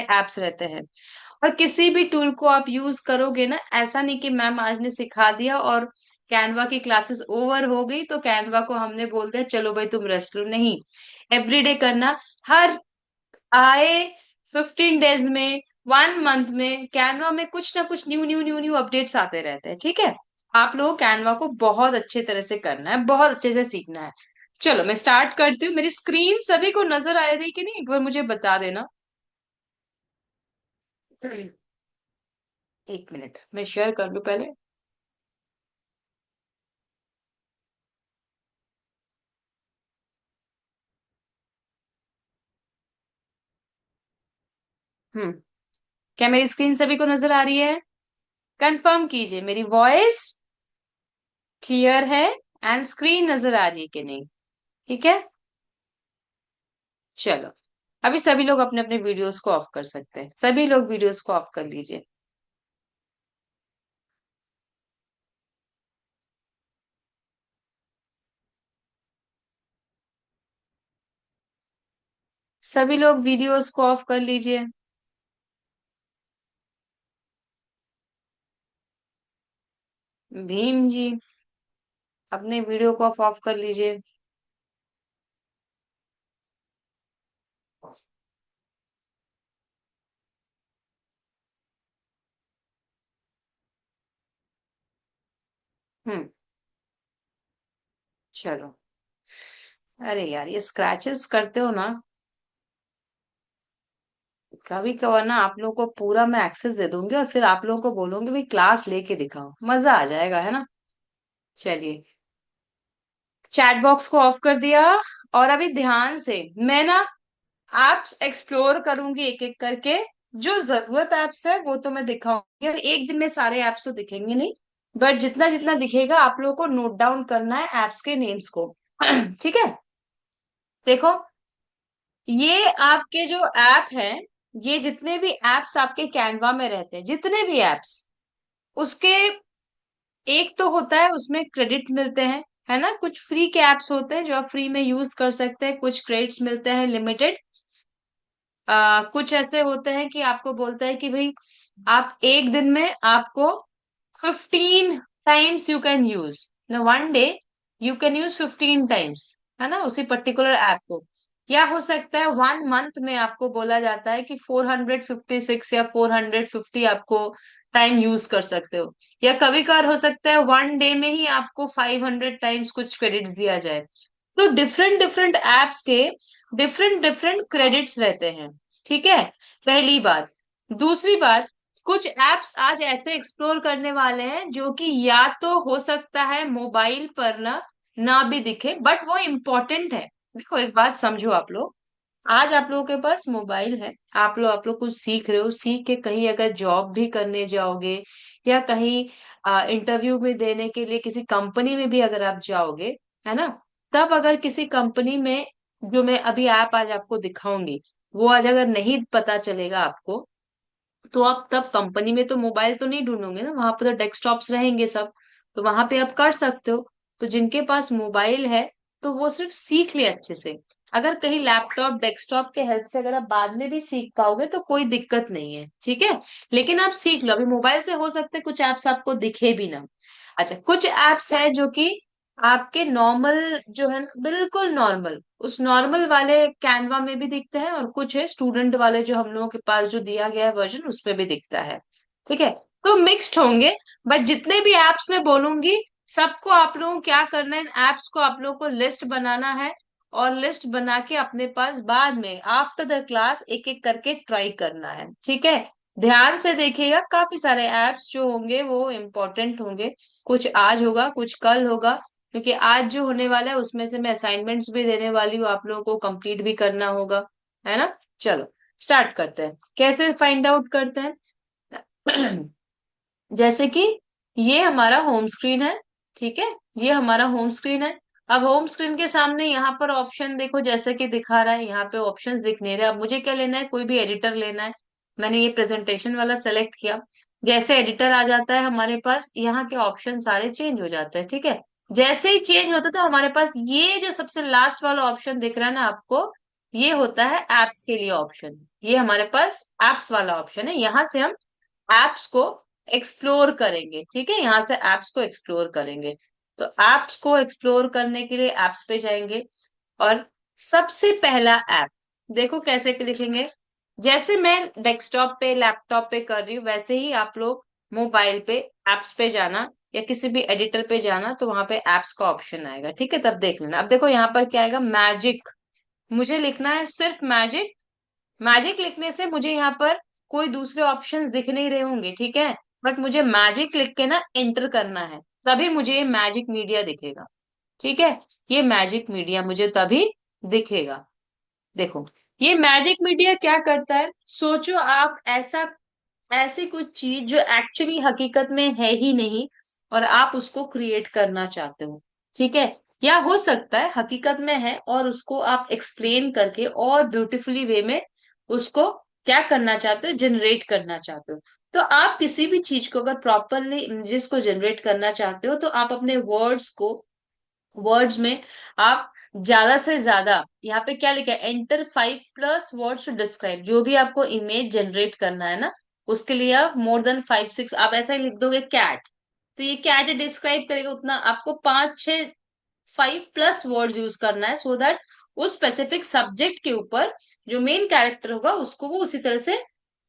Apps रहते हैं। और किसी भी टूल को आप यूज करोगे ना, ऐसा नहीं कि मैम आज ने सिखा दिया और कैनवा की क्लासेस ओवर हो गई तो कैनवा को हमने बोल दिया चलो भाई तुम रेस्ट लो, नहीं। एवरीडे करना। हर आए 15 डेज में, 1 मंथ में कैनवा में कुछ ना कुछ new new new new updates आते रहते हैं, ठीक है। आप लोगों को कैनवा को बहुत अच्छे तरह से करना है, बहुत अच्छे से सीखना है। चलो मैं स्टार्ट करती हूँ। मेरी स्क्रीन सभी को नजर आ रही कि नहीं, एक बार मुझे बता देना। 1 मिनट मैं शेयर कर लूं पहले। हम्म। क्या मेरी स्क्रीन सभी को नजर आ रही है? कंफर्म कीजिए मेरी वॉइस क्लियर है एंड स्क्रीन नजर आ रही है कि नहीं। ठीक है, चलो। अभी सभी लोग अपने अपने वीडियोस को ऑफ कर सकते हैं, सभी लोग वीडियोस को ऑफ कर लीजिए। सभी लोग वीडियोस को ऑफ कर लीजिए। भीम जी, अपने वीडियो को ऑफ कर लीजिए। हम्म। चलो। अरे यार, ये स्क्रैचेस करते हो ना, कभी कभार ना आप लोगों को पूरा मैं एक्सेस दे दूंगी और फिर आप लोगों को बोलूंगी भाई क्लास लेके दिखाओ, मजा आ जाएगा, है ना। चलिए, चैट बॉक्स को ऑफ कर दिया। और अभी ध्यान से मैं ना एप्स एक्सप्लोर करूंगी एक एक करके। जो जरूरत एप्स है वो तो मैं दिखाऊंगी, और एक दिन में सारे एप्स तो दिखेंगे नहीं, बट जितना जितना दिखेगा आप लोगों को नोट डाउन करना है एप्स के नेम्स को। ठीक है। देखो, ये आपके जो ऐप हैं, ये जितने भी एप्स आपके कैनवा में रहते हैं, जितने भी एप्स, उसके एक तो होता है उसमें क्रेडिट मिलते हैं, है ना। कुछ फ्री के एप्स होते हैं जो आप फ्री में यूज कर सकते हैं, कुछ क्रेडिट्स मिलते हैं लिमिटेड। कुछ ऐसे होते हैं कि आपको बोलता है कि भाई आप एक दिन में आपको 15 times you can use, 1 day you can use 15 times, है ना, उसी पर्टिकुलर ऐप को। या हो सकता है 1 मंथ में आपको बोला जाता है कि 456 या 450 आपको टाइम यूज कर सकते हो। या कभी कभार हो सकता है 1 डे में ही आपको 500 टाइम्स कुछ क्रेडिट्स दिया जाए। तो डिफरेंट डिफरेंट एप्स के डिफरेंट डिफरेंट क्रेडिट्स रहते हैं। ठीक है, पहली बात। दूसरी बात, कुछ एप्स आज ऐसे एक्सप्लोर करने वाले हैं जो कि या तो हो सकता है मोबाइल पर ना ना भी दिखे, बट वो इम्पोर्टेंट है। देखो एक बात समझो आप लोग, आज आप लोगों के पास मोबाइल है, आप लोग कुछ सीख रहे हो, सीख के कहीं अगर जॉब भी करने जाओगे या कहीं इंटरव्यू भी देने के लिए किसी कंपनी में भी अगर आप जाओगे, है ना, तब अगर किसी कंपनी में, जो मैं अभी ऐप आज आपको दिखाऊंगी, वो आज अगर नहीं पता चलेगा आपको, तो आप तब कंपनी में तो मोबाइल तो नहीं ढूंढोगे ना, वहां पर तो डेस्कटॉप्स रहेंगे सब, तो वहां पे आप कर सकते हो। तो जिनके पास मोबाइल है तो वो सिर्फ सीख ले अच्छे से। अगर कहीं लैपटॉप डेस्कटॉप के हेल्प से अगर आप बाद में भी सीख पाओगे तो कोई दिक्कत नहीं है, ठीक है। लेकिन आप सीख लो, अभी मोबाइल से हो सकता है कुछ एप्स आपको दिखे भी ना। अच्छा, कुछ एप्स है जो कि आपके नॉर्मल जो है ना, बिल्कुल नॉर्मल, उस नॉर्मल वाले कैनवा में भी दिखते हैं, और कुछ है स्टूडेंट वाले जो हम लोगों के पास जो दिया गया है वर्जन, उसमें भी दिखता है। ठीक है, तो मिक्स्ड होंगे। बट जितने भी एप्स मैं बोलूंगी, सबको आप लोगों को क्या करना है, इन एप्स को आप लोगों को लिस्ट बनाना है, और लिस्ट बना के अपने पास बाद में आफ्टर द क्लास एक एक करके ट्राई करना है, ठीक है। ध्यान से देखिएगा, काफी सारे एप्स जो होंगे वो इम्पोर्टेंट होंगे। कुछ आज होगा, कुछ कल होगा, क्योंकि आज जो होने वाला है उसमें से मैं असाइनमेंट्स भी देने वाली हूँ, आप लोगों को कंप्लीट भी करना होगा, है ना। चलो स्टार्ट करते हैं, कैसे फाइंड आउट करते हैं। जैसे कि ये हमारा होम स्क्रीन है, ठीक है, ये हमारा होम स्क्रीन है। अब होम स्क्रीन के सामने यहाँ पर ऑप्शन देखो, जैसे कि दिखा रहा है यहाँ पे ऑप्शंस दिख नहीं रहे। अब मुझे क्या लेना है, कोई भी एडिटर लेना है। मैंने ये प्रेजेंटेशन वाला सेलेक्ट किया। जैसे एडिटर आ जाता है हमारे पास, यहाँ के ऑप्शन सारे चेंज हो जाते हैं, ठीक है। जैसे ही चेंज होता है तो हमारे पास ये जो सबसे लास्ट वाला ऑप्शन दिख रहा है ना आपको, ये होता है एप्स के लिए ऑप्शन। ये हमारे पास एप्स वाला ऑप्शन है, यहाँ से हम एप्स को एक्सप्लोर करेंगे। ठीक है, यहाँ से एप्स को एक्सप्लोर करेंगे। तो एप्स को एक्सप्लोर करने के लिए एप्स पे जाएंगे, और सबसे पहला ऐप देखो कैसे लिखेंगे। जैसे मैं डेस्कटॉप पे लैपटॉप पे कर रही हूँ, वैसे ही आप लोग मोबाइल पे एप्स पे जाना, या किसी भी एडिटर पे जाना, तो वहां पे एप्स का ऑप्शन आएगा। ठीक है, तब देख लेना। अब देखो यहाँ पर क्या आएगा, मैजिक। मुझे लिखना है सिर्फ मैजिक। मैजिक लिखने से मुझे यहाँ पर कोई दूसरे ऑप्शंस दिख नहीं रहे होंगे, ठीक है, बट मुझे मैजिक लिख के ना एंटर करना है, तभी मुझे ये मैजिक मीडिया दिखेगा। ठीक है, ये मैजिक मीडिया मुझे तभी दिखेगा। देखो, ये मैजिक मीडिया क्या करता है, सोचो आप ऐसा, ऐसी कुछ चीज जो एक्चुअली हकीकत में है ही नहीं, और आप उसको क्रिएट करना चाहते हो। ठीक है, या हो सकता है हकीकत में है और उसको आप एक्सप्लेन करके और ब्यूटीफुली वे में उसको क्या करना चाहते हो, जनरेट करना चाहते हो। तो आप किसी भी चीज को अगर प्रॉपरली इमेजेस को जनरेट करना चाहते हो, तो आप अपने वर्ड्स को, वर्ड्स में आप ज्यादा से ज्यादा, यहाँ पे क्या लिखा है, एंटर 5+ वर्ड्स टू डिस्क्राइब, जो भी आपको इमेज जनरेट करना है ना, उसके लिए आप मोर देन 5-6 आप ऐसा ही लिख दोगे कैट, तो ये कैट डिस्क्राइब करेगा। उतना आपको 5-6 5+ वर्ड्स यूज करना है, सो दैट उस स्पेसिफिक सब्जेक्ट के ऊपर जो मेन कैरेक्टर होगा उसको वो उसी तरह से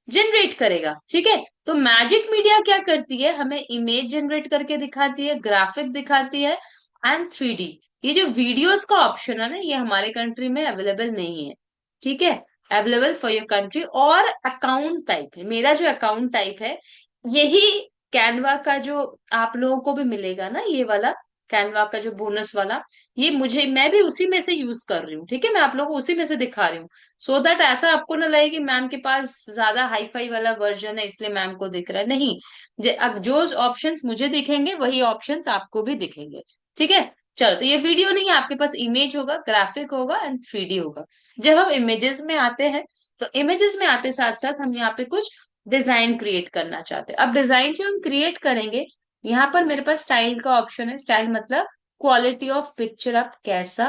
जनरेट करेगा। ठीक है, तो मैजिक मीडिया क्या करती है, हमें इमेज जनरेट करके दिखाती है, ग्राफिक दिखाती है, एंड 3D। ये जो वीडियोस का ऑप्शन है ना, ये हमारे कंट्री में अवेलेबल नहीं है। ठीक है, अवेलेबल फॉर योर कंट्री। और अकाउंट टाइप है, मेरा जो अकाउंट टाइप है, यही कैनवा का जो आप लोगों को भी मिलेगा ना, ये वाला कैनवा का जो बोनस वाला, ये मुझे, मैं भी उसी में से यूज कर रही हूँ। ठीक है, मैं आप लोगों को उसी में से दिखा रही हूँ, सो दैट ऐसा आपको ना लगे कि मैम के पास ज्यादा हाई फाई वाला वर्जन है इसलिए मैम को दिख रहा है, नहीं। अब जो ऑप्शंस मुझे दिखेंगे वही ऑप्शंस आपको भी दिखेंगे। ठीक है, चलो, तो ये वीडियो नहीं है, आपके पास इमेज होगा, ग्राफिक होगा, एंड 3D होगा। जब हम इमेजेस में आते हैं, तो इमेजेस में आते साथ साथ हम यहाँ पे कुछ डिजाइन क्रिएट करना चाहते हैं। अब डिजाइन जो हम क्रिएट करेंगे, यहाँ पर मेरे पास स्टाइल का ऑप्शन है। स्टाइल मतलब क्वालिटी ऑफ पिक्चर आप कैसा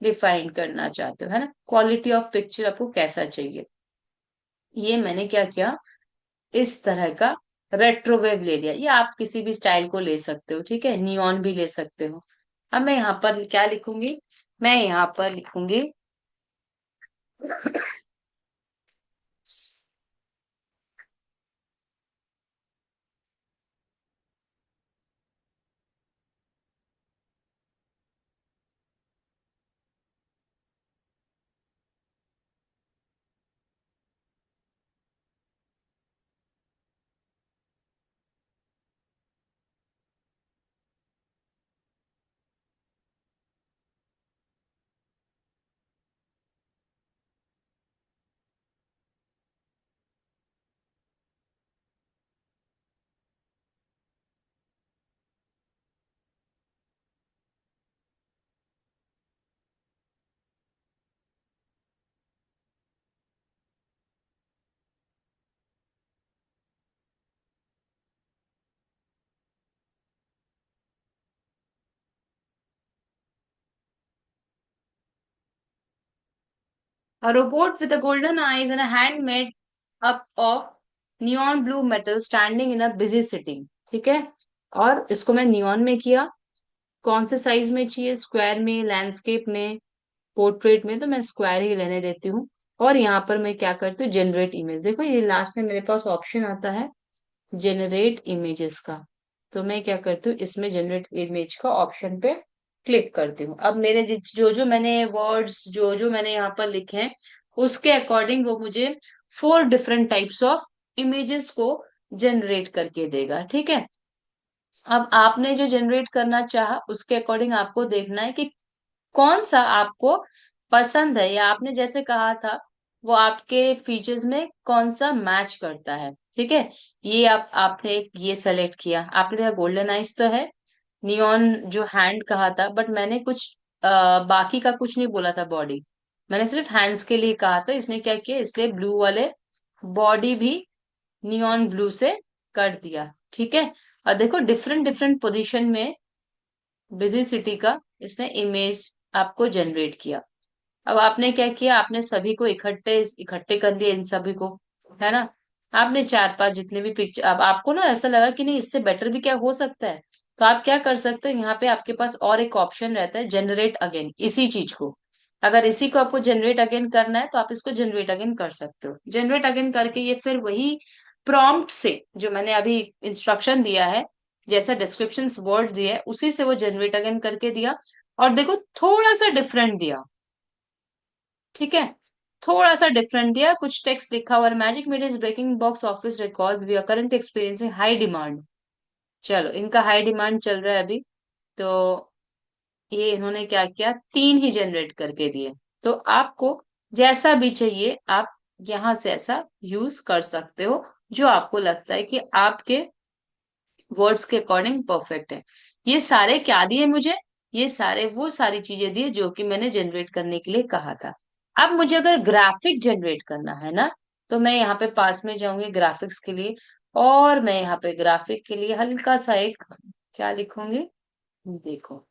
डिफाइन करना चाहते हो, है ना, क्वालिटी ऑफ पिक्चर आपको कैसा चाहिए। ये मैंने क्या किया, इस तरह का रेट्रोवेव ले लिया। ये आप किसी भी स्टाइल को ले सकते हो, ठीक है, नियॉन भी ले सकते हो। अब मैं यहाँ पर क्या लिखूंगी, मैं यहाँ पर लिखूंगी A robot with a golden eyes and a hand made up of neon blue metal standing in a busy city। ठीक है, और इसको मैं नियॉन में किया। कौन से साइज में चाहिए, स्क्वायर में, लैंडस्केप में, पोर्ट्रेट में, तो मैं स्क्वायर ही लेने देती हूँ। और यहाँ पर मैं क्या करती हूँ, जनरेट इमेज। देखो ये लास्ट में मेरे पास ऑप्शन आता है जनरेट इमेजेस का, तो मैं क्या करती हूँ, इसमें जनरेट इमेज का ऑप्शन पे क्लिक करती हूँ। अब मेरे जो जो मैंने वर्ड्स, जो जो मैंने यहाँ पर लिखे हैं, उसके अकॉर्डिंग वो मुझे 4 डिफरेंट टाइप्स ऑफ इमेजेस को जनरेट करके देगा। ठीक है, अब आपने जो जनरेट करना चाहा उसके अकॉर्डिंग आपको देखना है कि कौन सा आपको पसंद है, या आपने जैसे कहा था वो आपके फीचर्स में कौन सा मैच करता है। ठीक है, ये आपने ये सेलेक्ट किया, आपने देखा गोल्डन आइज तो है, नियॉन जो हैंड कहा था, बट मैंने कुछ बाकी का कुछ नहीं बोला था बॉडी, मैंने सिर्फ हैंड्स के लिए कहा था। इसने क्या किया, इसलिए ब्लू वाले बॉडी भी नियॉन ब्लू से कर दिया। ठीक है, और देखो डिफरेंट डिफरेंट पोजीशन में बिजी सिटी का इसने इमेज आपको जनरेट किया। अब आपने क्या किया, आपने सभी को इकट्ठे इकट्ठे कर लिया, इन सभी को, है ना। आपने चार पांच जितने भी पिक्चर, अब आपको ना ऐसा लगा कि नहीं इससे बेटर भी क्या हो सकता है, तो आप क्या कर सकते हो, यहाँ पे आपके पास और एक ऑप्शन रहता है, जनरेट अगेन इसी चीज को। अगर इसी को आपको जनरेट अगेन करना है तो आप इसको जनरेट अगेन कर सकते हो। जनरेट अगेन करके ये फिर वही प्रॉम्प्ट से जो मैंने अभी इंस्ट्रक्शन दिया है, जैसा डिस्क्रिप्शन वर्ड दिया है उसी से वो जनरेट अगेन करके दिया। और देखो थोड़ा सा डिफरेंट दिया, ठीक है, थोड़ा सा डिफरेंट दिया, कुछ टेक्स्ट लिखा हुआ है, magic media is breaking box office record, we are current experiencing high demand. चलो इनका हाई डिमांड चल रहा है अभी, तो ये इन्होंने क्या किया, तीन ही जनरेट करके दिए। तो आपको जैसा भी चाहिए आप यहां से ऐसा यूज कर सकते हो, जो आपको लगता है कि आपके वर्ड्स के अकॉर्डिंग परफेक्ट है। ये सारे क्या दिए मुझे, ये सारे वो सारी चीजें दिए जो कि मैंने जनरेट करने के लिए कहा था। अब मुझे अगर ग्राफिक जनरेट करना है ना, तो मैं यहाँ पे पास में जाऊंगी ग्राफिक्स के लिए, और मैं यहाँ पे ग्राफिक के लिए हल्का सा एक क्या लिखूंगी, देखो,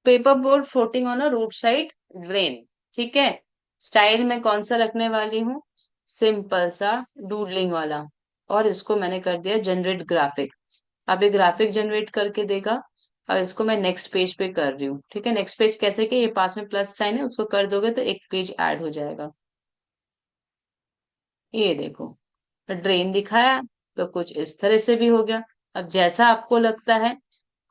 paper board floating on a road side drain, ठीक है। स्टाइल में कौन सा रखने वाली हूँ, सिंपल सा डूडलिंग वाला, और इसको मैंने कर दिया जनरेट ग्राफिक। अब ये ग्राफिक जनरेट करके देगा। और इसको मैं नेक्स्ट पेज पे कर रही हूँ, ठीक है। नेक्स्ट पेज कैसे कि ये पास में प्लस साइन है, उसको कर दोगे तो एक पेज ऐड हो जाएगा। ये देखो, ड्रेन दिखाया तो कुछ इस तरह से भी हो गया। अब जैसा आपको लगता है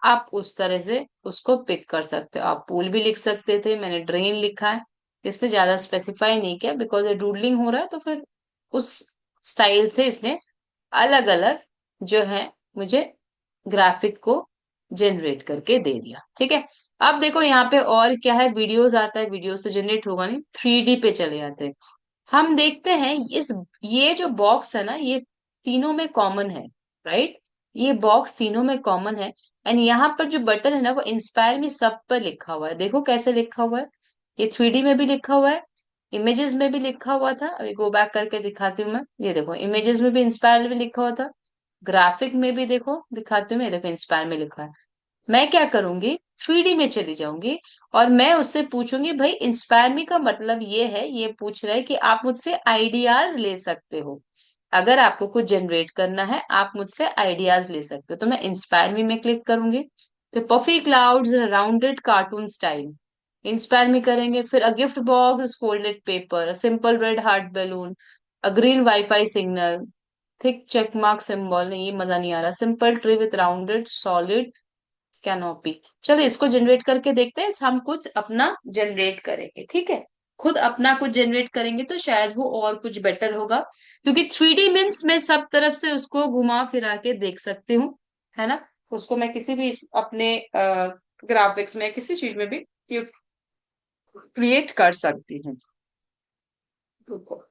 आप उस तरह से उसको पिक कर सकते हो। आप पूल भी लिख सकते थे, मैंने ड्रेन लिखा है, इसने ज्यादा स्पेसिफाई नहीं किया बिकॉज ये डूडलिंग हो रहा है, तो फिर उस स्टाइल से इसने अलग अलग जो है मुझे ग्राफिक को जनरेट करके दे दिया, ठीक है। अब देखो यहाँ पे और क्या है, वीडियोस आता है, वीडियोस तो जनरेट होगा नहीं, 3D पे चले जाते हैं। हम देखते हैं इस, ये जो बॉक्स है ना ये तीनों में कॉमन है, राइट। ये बॉक्स तीनों में कॉमन है। एंड यहाँ पर जो बटन है ना वो इंस्पायर में सब पर लिखा हुआ है, देखो कैसे लिखा हुआ है, ये 3D में भी लिखा हुआ है, इमेजेस में भी लिखा हुआ था, अभी गो बैक करके दिखाती हूँ मैं, ये देखो इमेजेस में भी इंस्पायर में लिखा हुआ था, ग्राफिक में भी देखो दिखाती हूँ मैं, ये देखो इंस्पायर में लिखा है। मैं क्या करूंगी, 3D में चली जाऊंगी, और मैं उससे पूछूंगी भाई इंस्पायर मी का मतलब ये है, ये पूछ रहा है कि आप मुझसे आइडियाज ले सकते हो, अगर आपको कुछ जनरेट करना है आप मुझसे आइडियाज ले सकते हो, तो मैं इंस्पायर मी में क्लिक करूंगी। फिर puffy clouds rounded cartoon style, inspire me करेंगे, फिर a gift box folded paper, simple red heart balloon, a green WiFi signal, thick check mark symbol, नहीं ये मजा नहीं आ रहा, simple tree with rounded solid canopy. चलो इसको जनरेट करके देखते हैं, हम कुछ अपना जनरेट करेंगे, ठीक है। खुद अपना कुछ जनरेट करेंगे तो शायद वो और कुछ बेटर होगा, क्योंकि 3D मीन्स मैं सब तरफ से उसको घुमा फिरा के देख सकती हूँ, है ना। उसको मैं किसी भी अपने ग्राफिक्स में किसी चीज में भी क्रिएट कर सकती हूँ। रुको।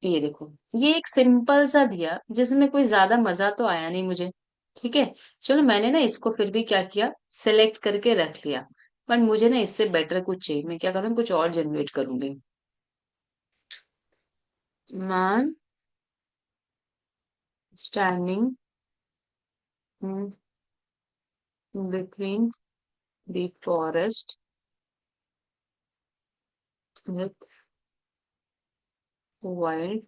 ये देखो, ये एक सिंपल सा दिया जिसमें कोई ज्यादा मजा तो आया नहीं मुझे, ठीक है। चलो मैंने ना इसको फिर भी क्या किया, सेलेक्ट करके रख लिया, पर मुझे ना इससे बेटर कुछ चाहिए, मैं क्या करूँ कुछ और जनरेट करूंगी। Man standing between the forest with wild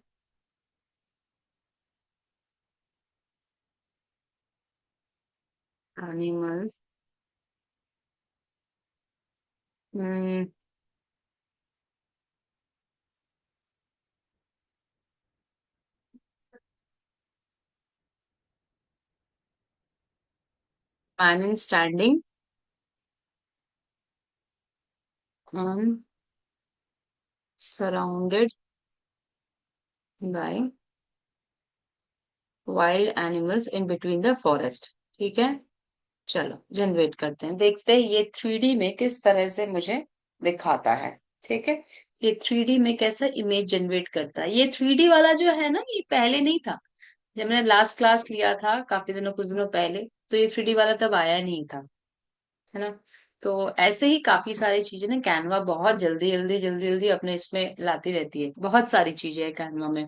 animal, man in standing surrounded by wild animals in between the forest, ठीक है। चलो जनरेट करते हैं, देखते हैं ये थ्री डी में किस तरह से मुझे दिखाता है। ठीक है, ये थ्री डी में कैसा इमेज जनरेट करता है। ये थ्री डी वाला जो है ना, ये पहले नहीं था। जब मैंने लास्ट क्लास लिया था काफी दिनों, कुछ दिनों पहले, तो ये थ्री डी वाला तब आया नहीं था, है ना। तो ऐसे ही काफी सारी चीजें ना, कैनवा बहुत जल्दी जल्दी जल्दी जल्दी अपने इसमें लाती रहती है, बहुत सारी चीजें है कैनवा में।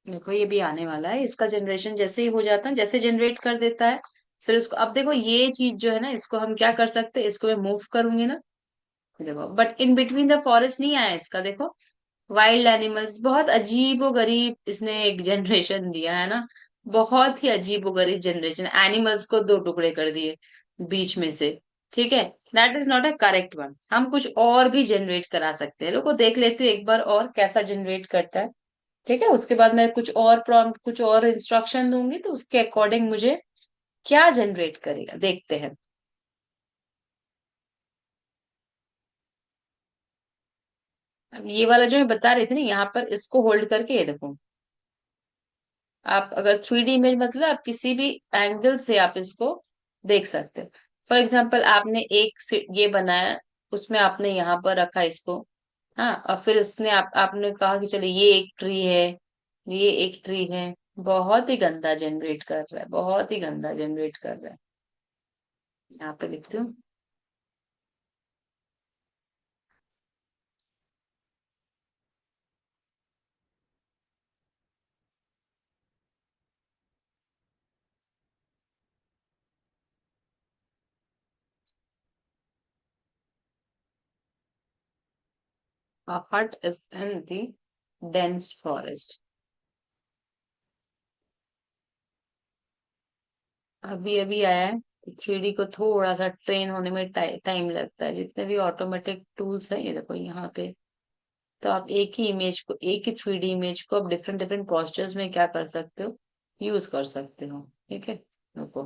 देखो ये भी आने वाला है, इसका जनरेशन जैसे ही हो जाता है, जैसे जनरेट कर देता है, फिर उसको, अब देखो ये चीज जो है ना, इसको हम क्या कर सकते हैं, इसको मैं मूव करूंगी ना, देखो but in between the forest नहीं आया इसका, देखो वाइल्ड एनिमल्स, बहुत अजीबो गरीब इसने एक जनरेशन दिया है ना, बहुत ही अजीबो गरीब जनरेशन, एनिमल्स को दो टुकड़े कर दिए बीच में से। ठीक है, that is not a correct one, हम कुछ और भी जनरेट करा सकते हैं। लोगों देख लेते हैं एक बार और कैसा जनरेट करता है। ठीक है, उसके बाद मैं कुछ और प्रॉम्प्ट, कुछ और इंस्ट्रक्शन दूंगी, तो उसके अकॉर्डिंग मुझे क्या जनरेट करेगा, देखते हैं। अब ये वाला जो मैं बता रही थी ना, यहाँ पर इसको होल्ड करके ये देखो, आप अगर थ्री डी इमेज मतलब आप किसी भी एंगल से आप इसको देख सकते हो। फॉर एग्जाम्पल आपने ये बनाया, उसमें आपने यहाँ पर रखा इसको, हाँ, और फिर उसने आपने कहा कि चलो ये एक ट्री है, ये एक ट्री है, बहुत ही गंदा जनरेट कर रहा है, बहुत ही गंदा जनरेट कर रहा है। यहाँ पे लिखती हूँ, a hut is in the dense forest। अभी अभी आया है, थ्री डी को थोड़ा सा ट्रेन होने में टाइम लगता है, जितने भी ऑटोमेटिक टूल्स हैं ये देखो यहाँ पे। तो आप एक ही इमेज को, एक ही थ्री डी इमेज को आप डिफरेंट डिफरेंट पोस्चर्स में क्या कर सकते हो, यूज कर सकते हो। ठीक है, देखो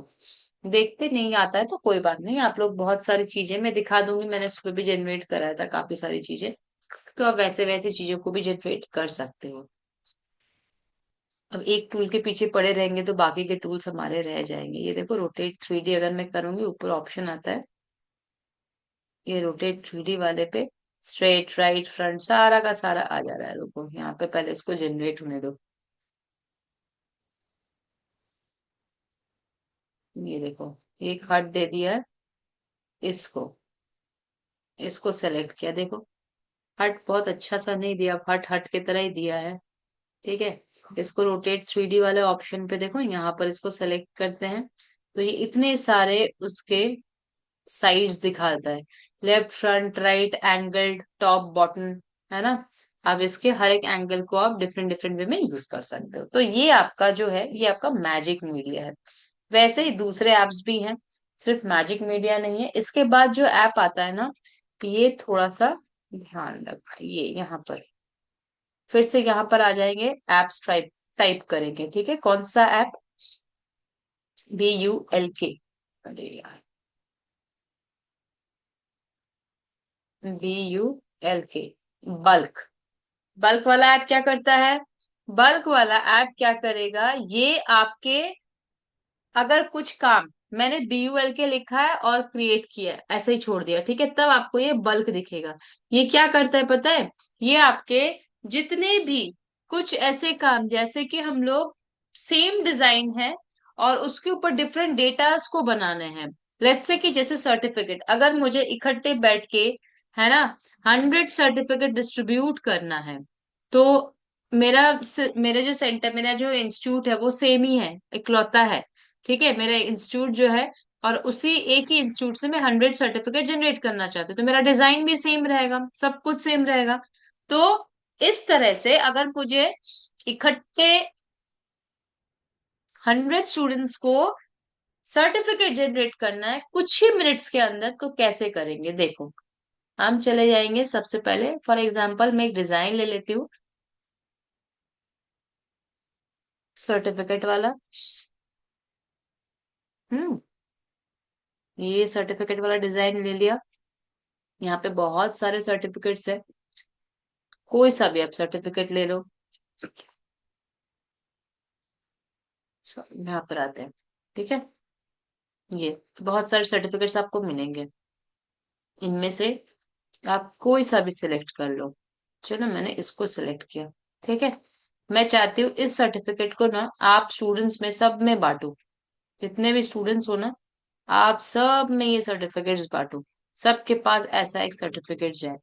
देखते नहीं आता है तो कोई बात नहीं, आप लोग बहुत सारी चीजें मैं दिखा दूंगी, मैंने उसको भी जनरेट कराया था काफी सारी चीजें, तो आप वैसे वैसी चीजों को भी जनरेट कर सकते हो। अब एक टूल के पीछे पड़े रहेंगे तो बाकी के टूल्स हमारे रह जाएंगे। ये देखो रोटेट थ्री डी अगर मैं करूंगी, ऊपर ऑप्शन आता है, ये रोटेट थ्री डी वाले पे स्ट्रेट राइट फ्रंट सारा का सारा आ जा रहा है। रुको यहाँ पे पहले इसको जनरेट होने दो। ये देखो, एक हार्ट दे दिया है इसको, इसको सेलेक्ट किया, देखो हट बहुत अच्छा सा नहीं दिया, हट हट की तरह ही दिया है। ठीक है, इसको रोटेट थ्री डी वाले ऑप्शन पे देखो, यहाँ पर इसको सेलेक्ट करते हैं, तो ये इतने सारे उसके साइड्स दिखाता है, left front right angled top bottom, है ना। आप इसके हर एक एंगल को आप डिफरेंट डिफरेंट वे में यूज कर सकते हो। तो ये आपका जो है, ये आपका मैजिक मीडिया है। वैसे ही दूसरे एप्स भी हैं, सिर्फ मैजिक मीडिया नहीं है। इसके बाद जो ऐप आता है ना, ये थोड़ा सा ध्यान रखना, ये यहाँ पर फिर से यहाँ पर आ जाएंगे, एप्स टाइप टाइप करेंगे। ठीक है, कौन सा ऐप, BULK, अरे यार, BULK, बल्क। बल्क वाला ऐप क्या करता है, बल्क वाला ऐप क्या करेगा, ये आपके, अगर कुछ काम मैंने BULK लिखा है और क्रिएट किया है, ऐसे ही छोड़ दिया, ठीक है, तब आपको ये बल्क दिखेगा। ये क्या करता है पता है, ये आपके जितने भी कुछ ऐसे काम, जैसे कि हम लोग सेम डिजाइन है और उसके ऊपर डिफरेंट डेटास को बनाने हैं, लेट्स से कि जैसे सर्टिफिकेट, अगर मुझे इकट्ठे बैठ के, है ना, 100 सर्टिफिकेट डिस्ट्रीब्यूट करना है, तो मेरा मेरे जो सेंटर, मेरा जो इंस्टीट्यूट है वो सेम ही है, इकलौता है। ठीक है, मेरा इंस्टीट्यूट जो है, और उसी एक ही इंस्टीट्यूट से मैं 100 सर्टिफिकेट जनरेट करना चाहती हूँ, तो मेरा डिजाइन भी सेम रहेगा, सब कुछ सेम रहेगा। तो इस तरह से अगर मुझे इकट्ठे 100 स्टूडेंट्स को सर्टिफिकेट जनरेट करना है कुछ ही मिनट्स के अंदर, तो कैसे करेंगे देखो। हम चले जाएंगे सबसे पहले, फॉर एग्जाम्पल मैं एक डिजाइन ले लेती हूँ, सर्टिफिकेट वाला। हम्म, ये सर्टिफिकेट वाला डिजाइन ले लिया। यहाँ पे बहुत सारे सर्टिफिकेट्स है, कोई सा भी आप सर्टिफिकेट ले लो। यहाँ पर आते हैं, ठीक है, ये बहुत सारे सर्टिफिकेट्स आपको मिलेंगे, इनमें से आप कोई सा भी सिलेक्ट कर लो। चलो मैंने इसको सिलेक्ट किया। ठीक है, मैं चाहती हूँ इस सर्टिफिकेट को ना आप स्टूडेंट्स में सब में बांटो, जितने भी स्टूडेंट्स हो ना, आप सब में ये सर्टिफिकेट्स बांटो, सबके पास ऐसा एक सर्टिफिकेट जाए।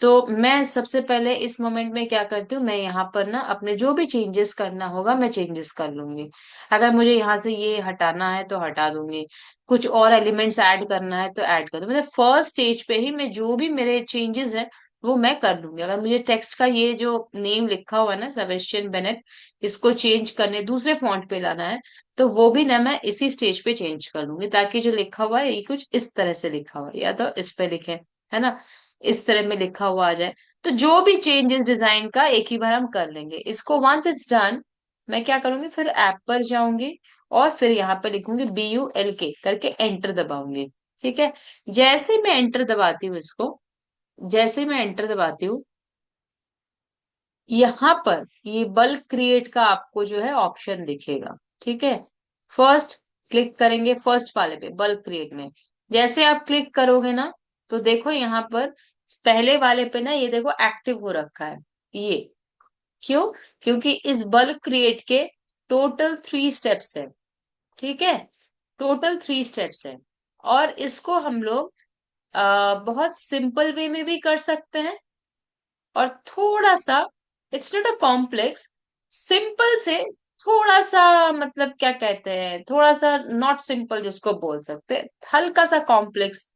तो मैं सबसे पहले इस मोमेंट में क्या करती हूँ, मैं यहाँ पर ना अपने जो भी चेंजेस करना होगा मैं चेंजेस कर लूंगी। अगर मुझे यहाँ से ये हटाना है तो हटा दूंगी, कुछ और एलिमेंट्स ऐड करना है तो ऐड कर दूंगी। मतलब फर्स्ट स्टेज पे ही मैं जो भी मेरे चेंजेस है वो मैं कर लूंगी। अगर मुझे टेक्स्ट का ये जो नेम लिखा हुआ है ना, सेबेस्टियन बेनेट, इसको चेंज करने दूसरे फॉन्ट पे लाना है, तो वो भी ना मैं इसी स्टेज पे चेंज कर लूंगी, ताकि जो लिखा हुआ है ये कुछ इस तरह से लिखा हुआ है, या तो इस पे लिखे, है ना, इस तरह में लिखा हुआ आ जाए। तो जो भी चेंजेस डिजाइन का एक ही बार हम कर लेंगे। इसको वंस इट्स डन, मैं क्या करूंगी, फिर ऐप पर जाऊंगी और फिर यहाँ पर लिखूंगी BULK करके एंटर दबाऊंगी। ठीक है, जैसे मैं एंटर दबाती हूँ इसको, जैसे मैं एंटर दबाती हूँ, यहाँ पर ये बल्क क्रिएट का आपको जो है ऑप्शन दिखेगा। ठीक है, फर्स्ट क्लिक करेंगे फर्स्ट वाले पे, बल्क क्रिएट में। जैसे आप क्लिक करोगे ना, तो देखो यहाँ पर पहले वाले पे ना, ये देखो एक्टिव हो रखा है ये। क्यों? क्योंकि इस बल्क क्रिएट के टोटल 3 स्टेप्स है। ठीक है, टोटल 3 स्टेप्स है। और इसको हम लोग बहुत सिंपल वे में भी कर सकते हैं, और थोड़ा सा, it's not a complex, simple से थोड़ा सा, मतलब क्या कहते हैं, थोड़ा सा नॉट सिंपल जिसको बोल सकते हैं, हल्का सा कॉम्प्लेक्स।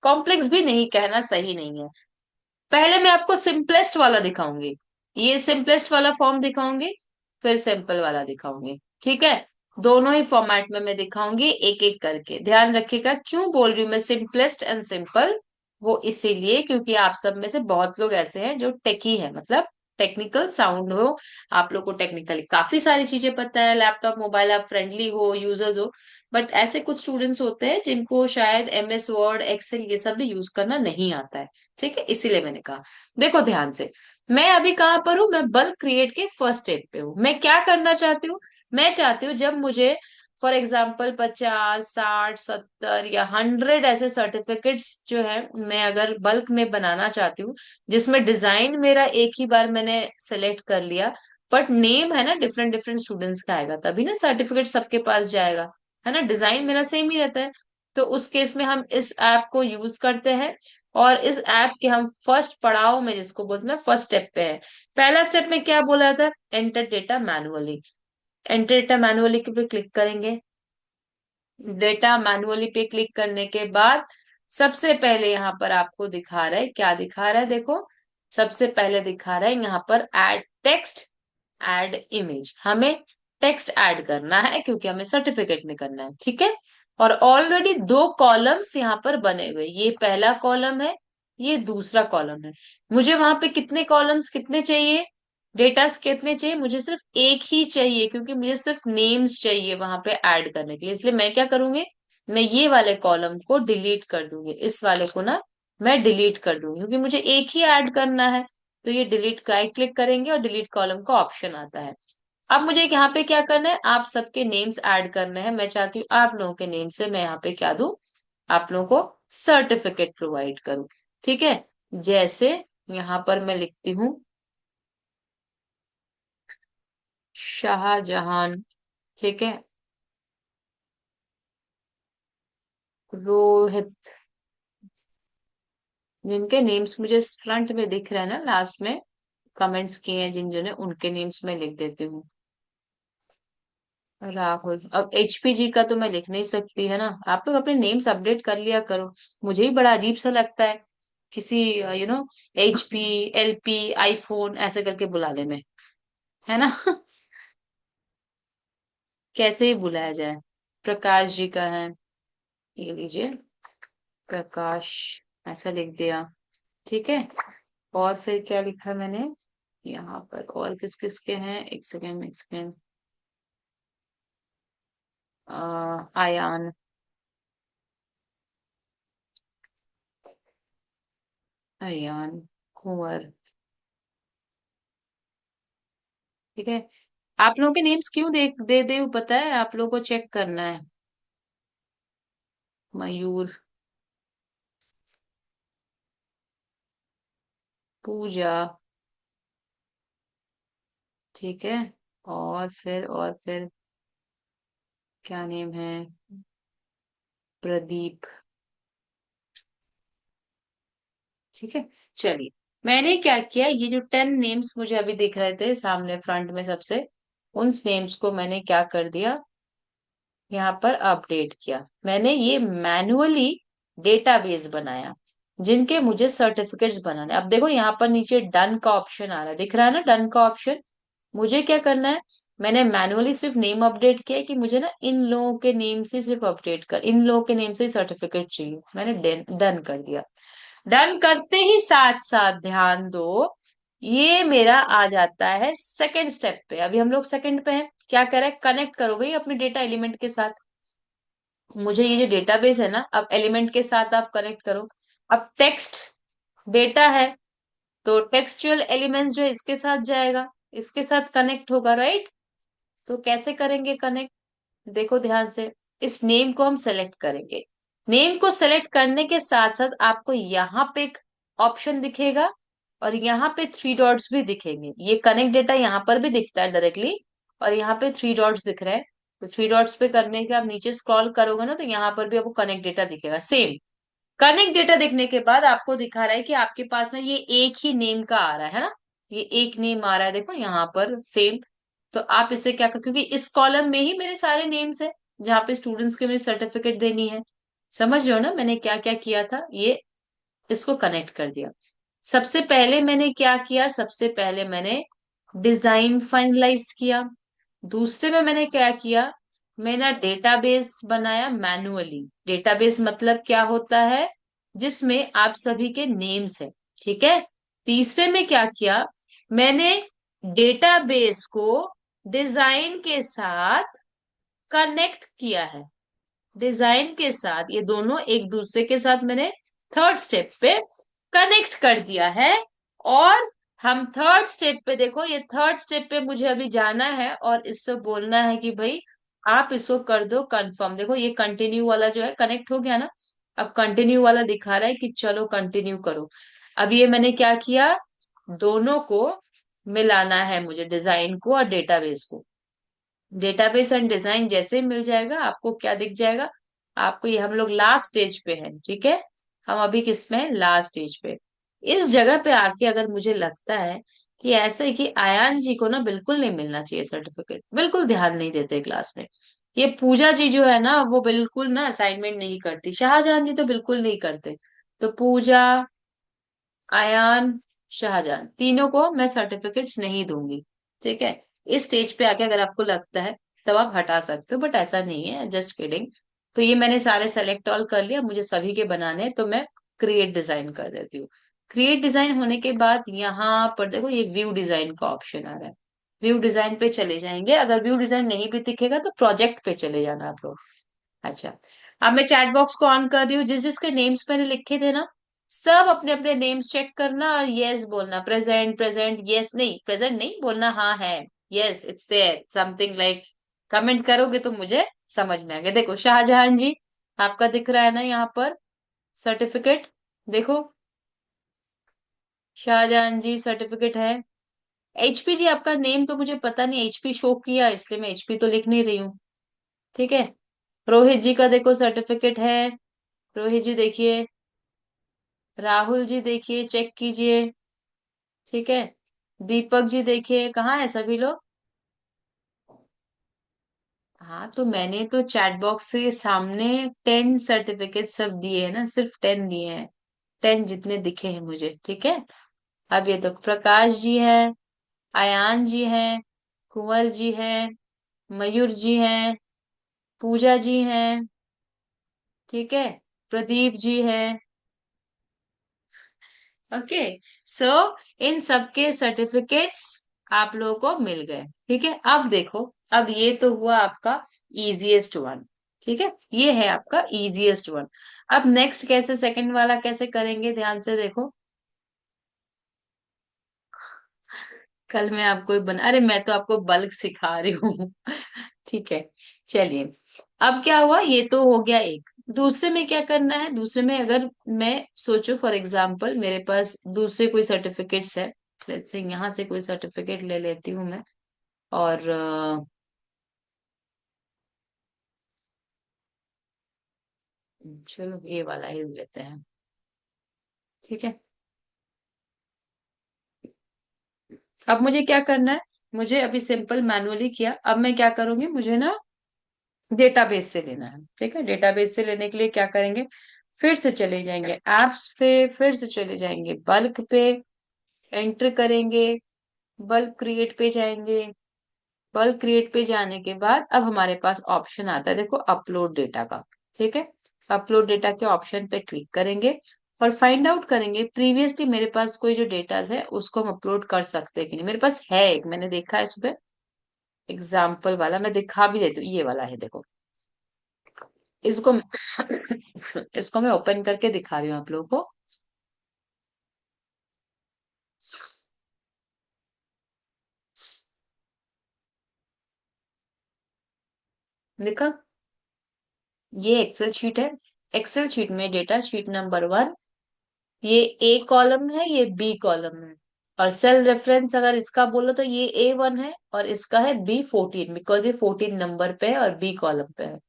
कॉम्प्लेक्स भी नहीं कहना सही नहीं है। पहले मैं आपको सिंपलेस्ट वाला दिखाऊंगी, ये सिंपलेस्ट वाला फॉर्म दिखाऊंगी, फिर सिंपल वाला दिखाऊंगी। ठीक है, दोनों ही फॉर्मेट में मैं दिखाऊंगी एक एक करके। ध्यान रखिएगा, क्यों बोल रही हूँ मैं सिंपलेस्ट एंड सिंपल, वो इसीलिए क्योंकि आप सब में से बहुत लोग ऐसे हैं जो टेकी है, मतलब टेक्निकल साउंड हो, आप लोग को टेक्निकली काफी सारी चीजें पता है, लैपटॉप मोबाइल आप फ्रेंडली हो, यूजर्स हो। बट ऐसे कुछ स्टूडेंट्स होते हैं जिनको शायद MS वर्ड एक्सेल ये सब भी यूज करना नहीं आता है। ठीक है, इसीलिए मैंने कहा। देखो ध्यान से, मैं अभी कहाँ पर हूँ, मैं बल्क क्रिएट के फर्स्ट स्टेप पे हूँ। मैं क्या करना चाहती हूँ, मैं चाहती हूँ जब मुझे फॉर एग्जाम्पल 50 60 70 या 100 ऐसे सर्टिफिकेट्स जो है, मैं अगर बल्क में बनाना चाहती हूँ, जिसमें डिजाइन मेरा एक ही बार मैंने सेलेक्ट कर लिया, बट नेम है ना डिफरेंट डिफरेंट स्टूडेंट्स का आएगा, तभी ना सर्टिफिकेट सबके पास जाएगा, है ना, डिजाइन मेरा सेम ही रहता है। तो उस केस में हम इस ऐप को यूज करते हैं, और इस ऐप के हम फर्स्ट पड़ाव में, जिसको बोलते हैं फर्स्ट स्टेप पे है। पहला स्टेप में क्या बोला था, enter data manually. Enter data manually के पे क्लिक करेंगे। डेटा मैनुअली पे क्लिक करने के बाद सबसे पहले यहाँ पर आपको दिखा रहा है, क्या दिखा रहा है, देखो, सबसे पहले दिखा रहा है यहाँ पर ऐड टेक्स्ट, ऐड इमेज। हमें टेक्स्ट ऐड करना है क्योंकि हमें सर्टिफिकेट में करना है। ठीक है, और ऑलरेडी 2 कॉलम्स यहाँ पर बने हुए, ये पहला कॉलम है, ये दूसरा कॉलम है। मुझे वहां पे कितने कॉलम्स कितने चाहिए, डेटास कितने चाहिए, मुझे सिर्फ एक ही चाहिए, क्योंकि मुझे सिर्फ नेम्स चाहिए वहां पे ऐड करने के लिए। इसलिए मैं क्या करूंगी, मैं ये वाले कॉलम को डिलीट कर दूंगी, इस वाले को ना मैं डिलीट कर दूंगी, क्योंकि मुझे एक ही ऐड करना है। तो ये डिलीट, राइट क्लिक करेंगे और डिलीट कॉलम का ऑप्शन आता है। अब मुझे यहाँ पे क्या करना है, आप सबके नेम्स ऐड करने हैं। मैं चाहती हूँ आप लोगों के नेम से मैं यहाँ पे क्या दूं, आप लोगों को सर्टिफिकेट प्रोवाइड करूं। ठीक है, जैसे यहाँ पर मैं लिखती हूँ शाहजहां। ठीक है, रोहित, जिनके नेम्स मुझे फ्रंट में दिख रहे हैं ना, लास्ट में कमेंट्स किए हैं जिन जिन्होंने, उनके नेम्स मैं लिख देती हूँ। राहुल, अब HP जी का तो मैं लिख नहीं सकती, है ना, आप लोग अपने नेम्स अपडेट कर लिया करो। मुझे ही बड़ा अजीब सा लगता है किसी HP LP आईफोन ऐसे करके बुलाने में, है ना। कैसे ही बुलाया जाए। प्रकाश जी का है, ये लीजिए, प्रकाश, ऐसा लिख दिया। ठीक है, और फिर क्या लिखा मैंने यहाँ पर, और किस किस के हैं, एक सेकेंड एक सेकेंड, आयान, आयान कुंवर। ठीक है, आप लोगों के नेम्स क्यों दे दे पता है, आप लोगों को चेक करना है। मयूर, पूजा, ठीक है। और फिर क्या नेम है? प्रदीप, ठीक है। चलिए, मैंने क्या किया, ये जो 10 नेम्स मुझे अभी दिख रहे थे सामने फ्रंट में सबसे, उन नेम्स को मैंने क्या कर दिया, यहाँ पर अपडेट किया। मैंने ये मैन्युअली डेटाबेस बनाया जिनके मुझे सर्टिफिकेट्स बनाने। अब देखो यहाँ पर नीचे डन का ऑप्शन आ रहा है, दिख रहा है ना डन का ऑप्शन। मुझे क्या करना है, मैंने मैन्युअली सिर्फ नेम अपडेट किया है कि मुझे ना इन लोगों के नेम से सिर्फ अपडेट कर, इन लोगों के नेम से ही सर्टिफिकेट चाहिए, मैंने डन कर दिया। डन करते ही साथ साथ ध्यान दो, ये मेरा आ जाता है सेकंड स्टेप पे। अभी हम लोग सेकंड पे हैं, क्या करें, कनेक्ट करो भाई अपने डेटा एलिमेंट के साथ। मुझे ये जो डेटाबेस है ना, अब एलिमेंट के साथ आप कनेक्ट करो। अब टेक्स्ट डेटा है, तो टेक्सचुअल एलिमेंट्स जो है इसके साथ जाएगा, इसके साथ कनेक्ट होगा, राइट। तो कैसे करेंगे कनेक्ट, देखो ध्यान से। इस नेम को हम सेलेक्ट करेंगे, नेम को सेलेक्ट करने के साथ साथ आपको यहाँ पे एक ऑप्शन दिखेगा और यहाँ पे 3 डॉट्स भी दिखेंगे। ये कनेक्ट डेटा यहाँ पर भी दिखता है डायरेक्टली, और यहाँ पे 3 डॉट्स दिख रहे हैं। तो 3 डॉट्स पे करने के आप नीचे स्क्रॉल करोगे ना, तो यहाँ पर भी आपको कनेक्ट डेटा दिखेगा सेम। कनेक्ट डेटा दिखने के बाद आपको दिखा रहा है कि आपके पास ना ये एक ही नेम का आ रहा है ना, ये एक नेम आ रहा है, देखो यहाँ पर सेम। तो आप इसे क्या कर, क्योंकि इस कॉलम में ही मेरे सारे नेम्स है जहाँ पे स्टूडेंट्स के मुझे सर्टिफिकेट देनी है। समझ रहे हो ना मैंने क्या क्या किया था, ये इसको कनेक्ट कर दिया। सबसे पहले मैंने क्या किया, सबसे पहले मैंने डिजाइन फाइनलाइज किया। दूसरे में मैंने क्या किया, मैंने डेटाबेस बनाया मैन्युअली। डेटाबेस मतलब क्या होता है, जिसमें आप सभी के नेम्स है, ठीक है। तीसरे में क्या किया, मैंने डेटाबेस को डिजाइन के साथ कनेक्ट किया है। डिजाइन के साथ ये दोनों एक दूसरे के साथ मैंने थर्ड स्टेप पे कनेक्ट कर दिया है। और हम थर्ड स्टेप पे, देखो ये थर्ड स्टेप पे मुझे अभी जाना है और इससे बोलना है कि भाई आप इसको कर दो कंफर्म। देखो ये कंटिन्यू वाला जो है कनेक्ट हो गया ना, अब कंटिन्यू वाला दिखा रहा है कि चलो कंटिन्यू करो। अब ये मैंने क्या किया, दोनों को मिलाना है मुझे, डिजाइन को और डेटाबेस को। डेटाबेस एंड डिजाइन जैसे ही मिल जाएगा आपको क्या दिख जाएगा, आपको ये, हम लोग लास्ट स्टेज पे हैं, ठीक है। हम अभी किस में हैं, लास्ट स्टेज पे। इस जगह पे आके अगर मुझे लगता है कि ऐसे कि आयान जी को ना बिल्कुल नहीं मिलना चाहिए सर्टिफिकेट, बिल्कुल ध्यान नहीं देते क्लास में, ये पूजा जी जो है ना वो बिल्कुल ना असाइनमेंट नहीं करती, शाहजहां जी तो बिल्कुल नहीं करते, तो पूजा, अयान, शाहजहां तीनों को मैं सर्टिफिकेट्स नहीं दूंगी, ठीक है। इस स्टेज पे आके अगर आपको लगता है तब आप हटा सकते हो, बट ऐसा नहीं है, जस्ट किडिंग। तो ये मैंने सारे सेलेक्ट ऑल कर लिया, मुझे सभी के बनाने हैं, तो मैं क्रिएट डिजाइन कर देती हूँ। क्रिएट डिजाइन होने के बाद यहाँ पर देखो ये व्यू डिजाइन का ऑप्शन आ रहा है, व्यू डिजाइन पे चले जाएंगे। अगर व्यू डिजाइन नहीं भी दिखेगा तो प्रोजेक्ट पे चले जाना आप लोग। अच्छा, अब मैं चैट बॉक्स को ऑन कर रही हूँ, जिस जिसके नेम्स मैंने लिखे थे ना, सब अपने अपने नेम्स चेक करना और यस बोलना, प्रेजेंट प्रेजेंट, यस नहीं प्रेजेंट नहीं बोलना, हाँ है, yes it's there, something like. Comment करोगे तो मुझे समझ में आ गया। देखो शाहजहां जी आपका दिख रहा है ना यहाँ पर सर्टिफिकेट, देखो शाहजहां जी सर्टिफिकेट है। एचपी जी आपका नेम तो मुझे पता नहीं, एचपी शो किया इसलिए मैं एचपी तो लिख नहीं रही हूँ, ठीक है। रोहित जी का देखो सर्टिफिकेट है, रोहित जी देखिए, राहुल जी देखिए चेक कीजिए, ठीक है। दीपक जी देखिए, कहाँ है सभी लोग। हाँ तो मैंने तो चैट बॉक्स से सामने 10 सर्टिफिकेट सब दिए हैं ना, सिर्फ 10 दिए हैं, 10 जितने दिखे हैं मुझे, ठीक है। अब ये तो प्रकाश जी हैं, अयान जी हैं, कुंवर जी हैं, मयूर जी हैं, पूजा जी हैं, ठीक है, प्रदीप जी हैं। ओके, सो इन सबके सर्टिफिकेट्स आप लोगों को मिल गए, ठीक है। अब देखो, अब ये तो हुआ आपका इजीएस्ट वन, ठीक है, ये है आपका इजीएस्ट वन। अब नेक्स्ट कैसे, सेकंड वाला कैसे करेंगे, ध्यान से देखो। कल मैं आपको बना, अरे मैं तो आपको बल्क सिखा रही हूँ ठीक है। चलिए, अब क्या हुआ, ये तो हो गया एक। दूसरे में क्या करना है, दूसरे में अगर मैं सोचो फॉर एग्जांपल मेरे पास दूसरे कोई सर्टिफिकेट्स है, लेट्स से यहाँ से कोई सर्टिफिकेट ले लेती हूँ मैं, और चलो ये वाला ही लेते हैं, ठीक है। अब मुझे क्या करना है, मुझे अभी सिंपल मैनुअली किया, अब मैं क्या करूंगी, मुझे ना डेटाबेस से लेना है, ठीक है। डेटाबेस से लेने के लिए क्या करेंगे, फिर से चले जाएंगे एप्स पे, फिर से चले जाएंगे बल्क पे, एंटर करेंगे, बल्क क्रिएट पे जाएंगे। बल्क क्रिएट पे जाने के बाद अब हमारे पास ऑप्शन आता है, देखो अपलोड डेटा का, ठीक है। अपलोड डेटा के ऑप्शन पे क्लिक करेंगे और फाइंड आउट करेंगे प्रीवियसली मेरे पास कोई जो डेटा है उसको हम अपलोड कर सकते हैं कि नहीं। मेरे पास है एक, मैंने देखा है इस पे एग्जाम्पल वाला, मैं दिखा भी देती हूँ, ये वाला है देखो। इसको इसको मैं ओपन करके दिखा रही हूँ आप लोगों को। देखा, ये एक्सेल शीट है। एक्सेल शीट में डेटा शीट नंबर 1, ये ए कॉलम है, ये बी कॉलम है, और सेल रेफरेंस अगर इसका बोलो तो ये A1 है और इसका है B14, बिकॉज ये 14 नंबर पे है और बी कॉलम पे है।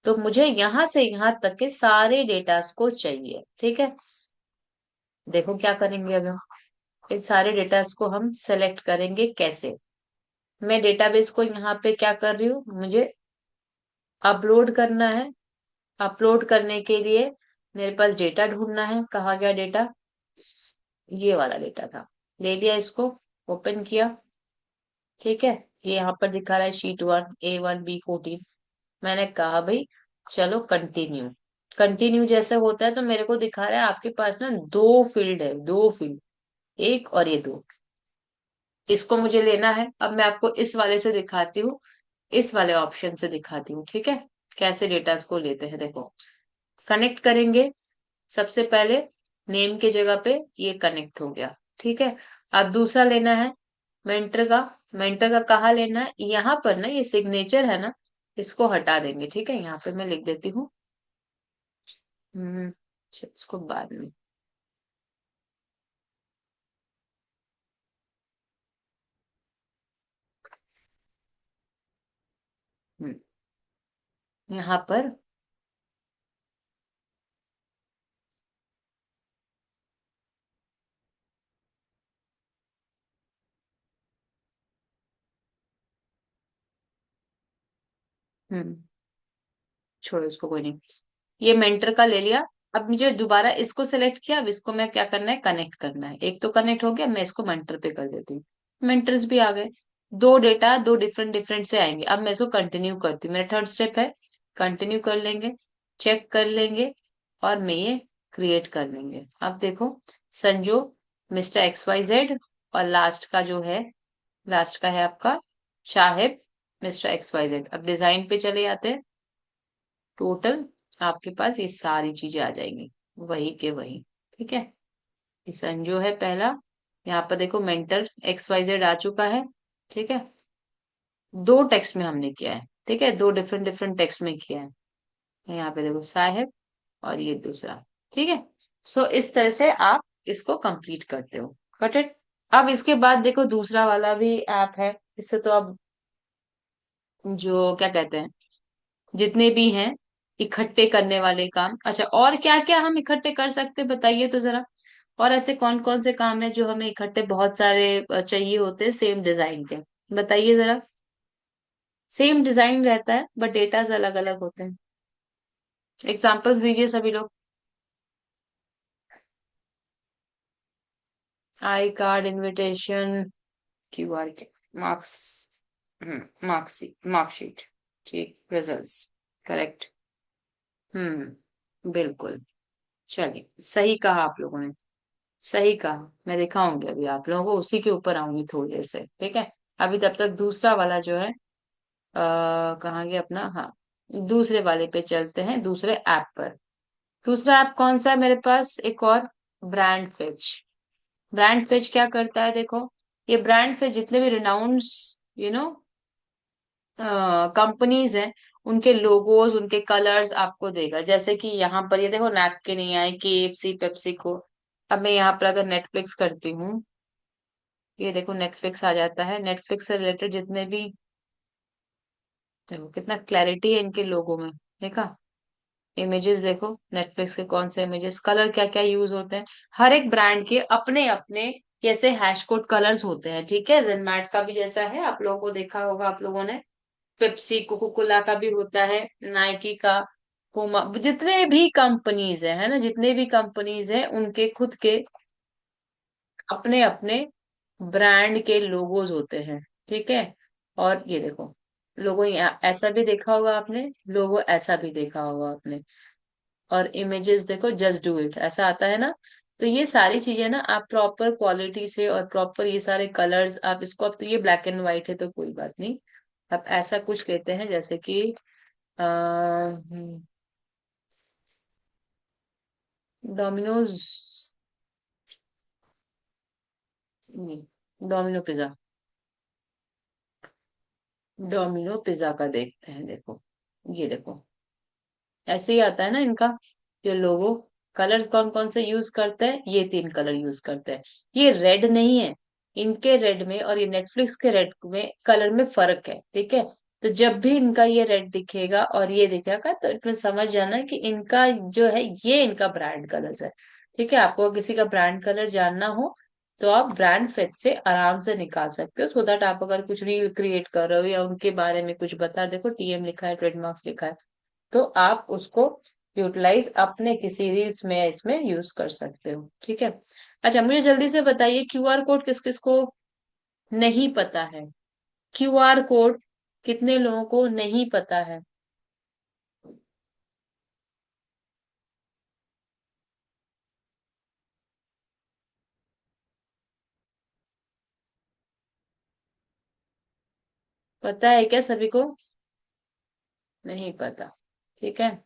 तो मुझे यहां से यहां तक के सारे डेटास को चाहिए, ठीक है। देखो क्या करेंगे अब हम, इस सारे डेटास को हम सेलेक्ट करेंगे कैसे। मैं डेटाबेस को यहाँ पे क्या कर रही हूँ, मुझे अपलोड करना है। अपलोड करने के लिए मेरे पास डेटा ढूंढना है, कहाँ गया डेटा, ये वाला डेटा था, ले लिया इसको, ओपन किया, ठीक है। ये यहाँ पर दिखा रहा है शीट 1 A1 B14। मैंने कहा भाई चलो कंटिन्यू। कंटिन्यू जैसे होता है तो मेरे को दिखा रहा है आपके पास ना दो फील्ड है, दो फील्ड, एक और ये दो, इसको मुझे लेना है। अब मैं आपको इस वाले से दिखाती हूँ, इस वाले ऑप्शन से दिखाती हूँ, ठीक है। कैसे डेटा को लेते हैं, देखो कनेक्ट करेंगे। सबसे पहले नेम की जगह पे ये कनेक्ट हो गया, ठीक है। अब दूसरा लेना है मेंटर का। मेंटर का कहाँ लेना है, यहाँ पर ना ये सिग्नेचर है ना, इसको हटा देंगे, ठीक है। यहाँ पे मैं लिख देती हूँ, अच्छा, इसको बाद में। हम्म, यहाँ पर हम्म छोड़ो इसको, कोई नहीं। ये मेंटर का ले लिया। अब मुझे दोबारा इसको सेलेक्ट किया, अब इसको मैं क्या करना है, कनेक्ट करना है। एक तो कनेक्ट हो गया, मैं इसको मेंटर पे कर देती हूँ। मेंटर्स भी आ गए, दो डेटा दो डिफरेंट डिफरेंट से आएंगे। अब मैं इसको कंटिन्यू करती हूँ, मेरा थर्ड स्टेप है, कंटिन्यू कर लेंगे, चेक कर लेंगे, और मैं ये क्रिएट कर लेंगे। अब देखो संजू, Mr. XYZ, और लास्ट का जो है, लास्ट का है आपका शाहिब Mr. XYZ। अब डिजाइन पे चले जाते हैं, टोटल आपके पास ये सारी चीजें आ जाएंगी, वही के वही, ठीक है। ये संजो है पहला, यहाँ पर देखो मेंटर XYZ आ चुका है, ठीक है। दो टेक्स्ट में हमने किया है, ठीक है, दो डिफरेंट डिफरेंट टेक्स्ट में किया है। यहाँ पे देखो साहिब, और ये दूसरा, ठीक है। सो इस तरह से आप इसको कंप्लीट करते हो, गॉट इट। अब इसके बाद देखो दूसरा वाला भी ऐप है, इससे तो अब जो क्या कहते हैं, जितने भी हैं इकट्ठे करने वाले काम, अच्छा और क्या क्या हम इकट्ठे कर सकते हैं बताइए तो जरा। और ऐसे कौन कौन से काम है जो हमें इकट्ठे बहुत सारे चाहिए होते हैं सेम डिजाइन के, बताइए जरा। सेम डिजाइन रहता है बट डेटाज अलग अलग होते हैं। एग्जांपल्स दीजिए सभी लोग। I card, invitation, QR, marks, marksheet, ठीक, रिजल्ट्स, करेक्ट। बिल्कुल। चलिए सही कहा आप लोगों ने, सही कहा। मैं दिखाऊंगी अभी आप लोगों को, उसी के ऊपर आऊंगी थोड़ी देर से, ठीक है। अभी तब तक दूसरा वाला जो है, कहाँ गया अपना, हाँ, दूसरे वाले पे चलते हैं, दूसरे ऐप पर। दूसरा ऐप कौन सा है मेरे पास, एक और, ब्रांड फेच। ब्रांड फेच क्या करता है, देखो ये ब्रांड फेच जितने भी रिनाउंस यू नो कंपनीज हैं, उनके लोगोज, उनके कलर्स आपको देगा। जैसे कि यहाँ पर ये देखो नैपकिन नहीं आए, KFC, पेप्सी को। अब मैं यहाँ पर अगर नेटफ्लिक्स करती हूँ, ये देखो नेटफ्लिक्स आ जाता है। नेटफ्लिक्स से रिलेटेड जितने भी, देखो कितना क्लैरिटी है इनके लोगों में। देखा, इमेजेस देखो नेटफ्लिक्स के कौन से इमेजेस, कलर क्या क्या यूज होते हैं। हर एक ब्रांड के अपने अपने कैसे हैश कोड कलर्स होते हैं, ठीक है। जेनमैट का भी जैसा है, आप लोगों को देखा होगा आप लोगों ने। पेप्सी कोको कोला का भी होता है, नाइकी का, पुमा, जितने भी कंपनीज है ना, जितने भी कंपनीज है उनके खुद के अपने अपने ब्रांड के लोगोज होते हैं, ठीक है। और ये देखो लोगो, ऐसा भी देखा होगा आपने, लोगो ऐसा भी देखा होगा आपने। और इमेजेस देखो, जस्ट डू इट ऐसा आता है ना। तो ये सारी चीजें ना आप प्रॉपर क्वालिटी से और प्रॉपर ये सारे कलर्स आप इसको, अब तो ये ब्लैक एंड व्हाइट है तो कोई बात नहीं। आप ऐसा कुछ लेते हैं जैसे कि Domino's, domino pizza, domino pizza का देखते हैं। देखो ये देखो, ऐसे ही आता है ना इनका ये लोगो। कलर्स कौन कौन से यूज करते हैं, ये तीन कलर यूज करते हैं। ये रेड नहीं है, इनके रेड में और ये नेटफ्लिक्स के रेड में कलर में फर्क है, ठीक है। तो जब भी इनका ये रेड दिखेगा और ये दिखेगा तो इसमें समझ जाना कि इनका जो है ये इनका ब्रांड कलर्स है, ठीक है। आपको किसी का ब्रांड कलर जानना हो तो आप ब्रांड फेच से आराम से निकाल सकते हो, सो दैट आप अगर कुछ रील क्रिएट कर रहे हो या उनके बारे में कुछ बता, देखो TM लिखा है, ट्रेडमार्क्स लिखा है, तो आप उसको यूटिलाइज अपने किसी रील्स में या इसमें यूज कर सकते हो, ठीक है। अच्छा मुझे जल्दी से बताइए, QR कोड किस किस को नहीं पता है? QR कोड कितने लोगों को नहीं पता है? पता है क्या सभी को? नहीं पता, ठीक है।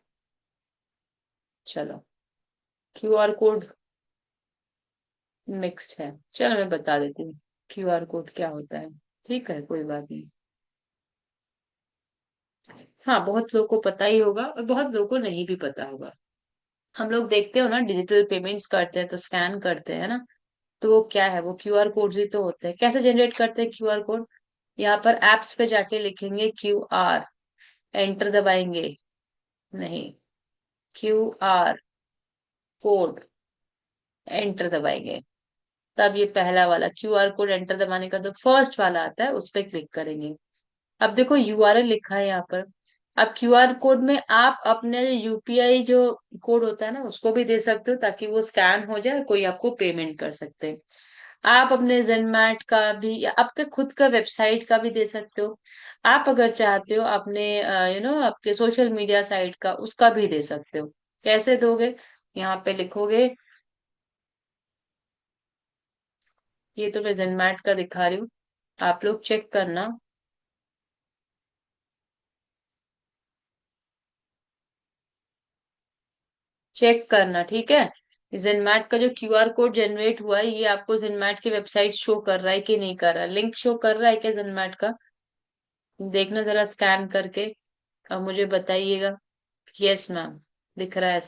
चलो, QR कोड मिक्स्ड है, चलो मैं बता देती हूँ QR कोड क्या होता है, ठीक है, कोई बात नहीं। हाँ, बहुत लोगों को पता ही होगा और बहुत लोगों को नहीं भी पता होगा। हम लोग देखते हो ना, डिजिटल पेमेंट्स करते हैं तो स्कैन करते हैं ना, तो वो क्या है, वो QR कोड ही तो होते हैं। कैसे जनरेट करते हैं QR कोड? यहाँ पर एप्स पे जाके लिखेंगे QR, एंटर दबाएंगे, नहीं, QR कोड, एंटर दबाएंगे, तब ये पहला वाला QR कोड एंटर दबाने का जो फर्स्ट वाला आता है उस पर क्लिक करेंगे। अब देखो URL लिखा है यहाँ पर। अब QR कोड में आप अपने UPI जो कोड होता है ना उसको भी दे सकते हो, ताकि वो स्कैन हो जाए, कोई आपको पेमेंट कर सकते हैं। आप अपने जेनमैट का भी या आपके खुद का वेबसाइट का भी दे सकते हो। आप अगर चाहते हो अपने आपके सोशल मीडिया साइट का, उसका भी दे सकते हो। कैसे दोगे? यहाँ पे लिखोगे, ये तो मैं जेनमैट का दिखा रही हूँ, आप लोग चेक करना। चेक करना, ठीक है। जेनमैट का जो QR कोड जनरेट हुआ है, ये आपको जेनमैट की वेबसाइट शो कर रहा है कि नहीं कर रहा है, लिंक शो कर रहा है क्या जेनमैट का? देखना जरा स्कैन करके, अब मुझे बताइएगा। यस मैम, दिख रहा है।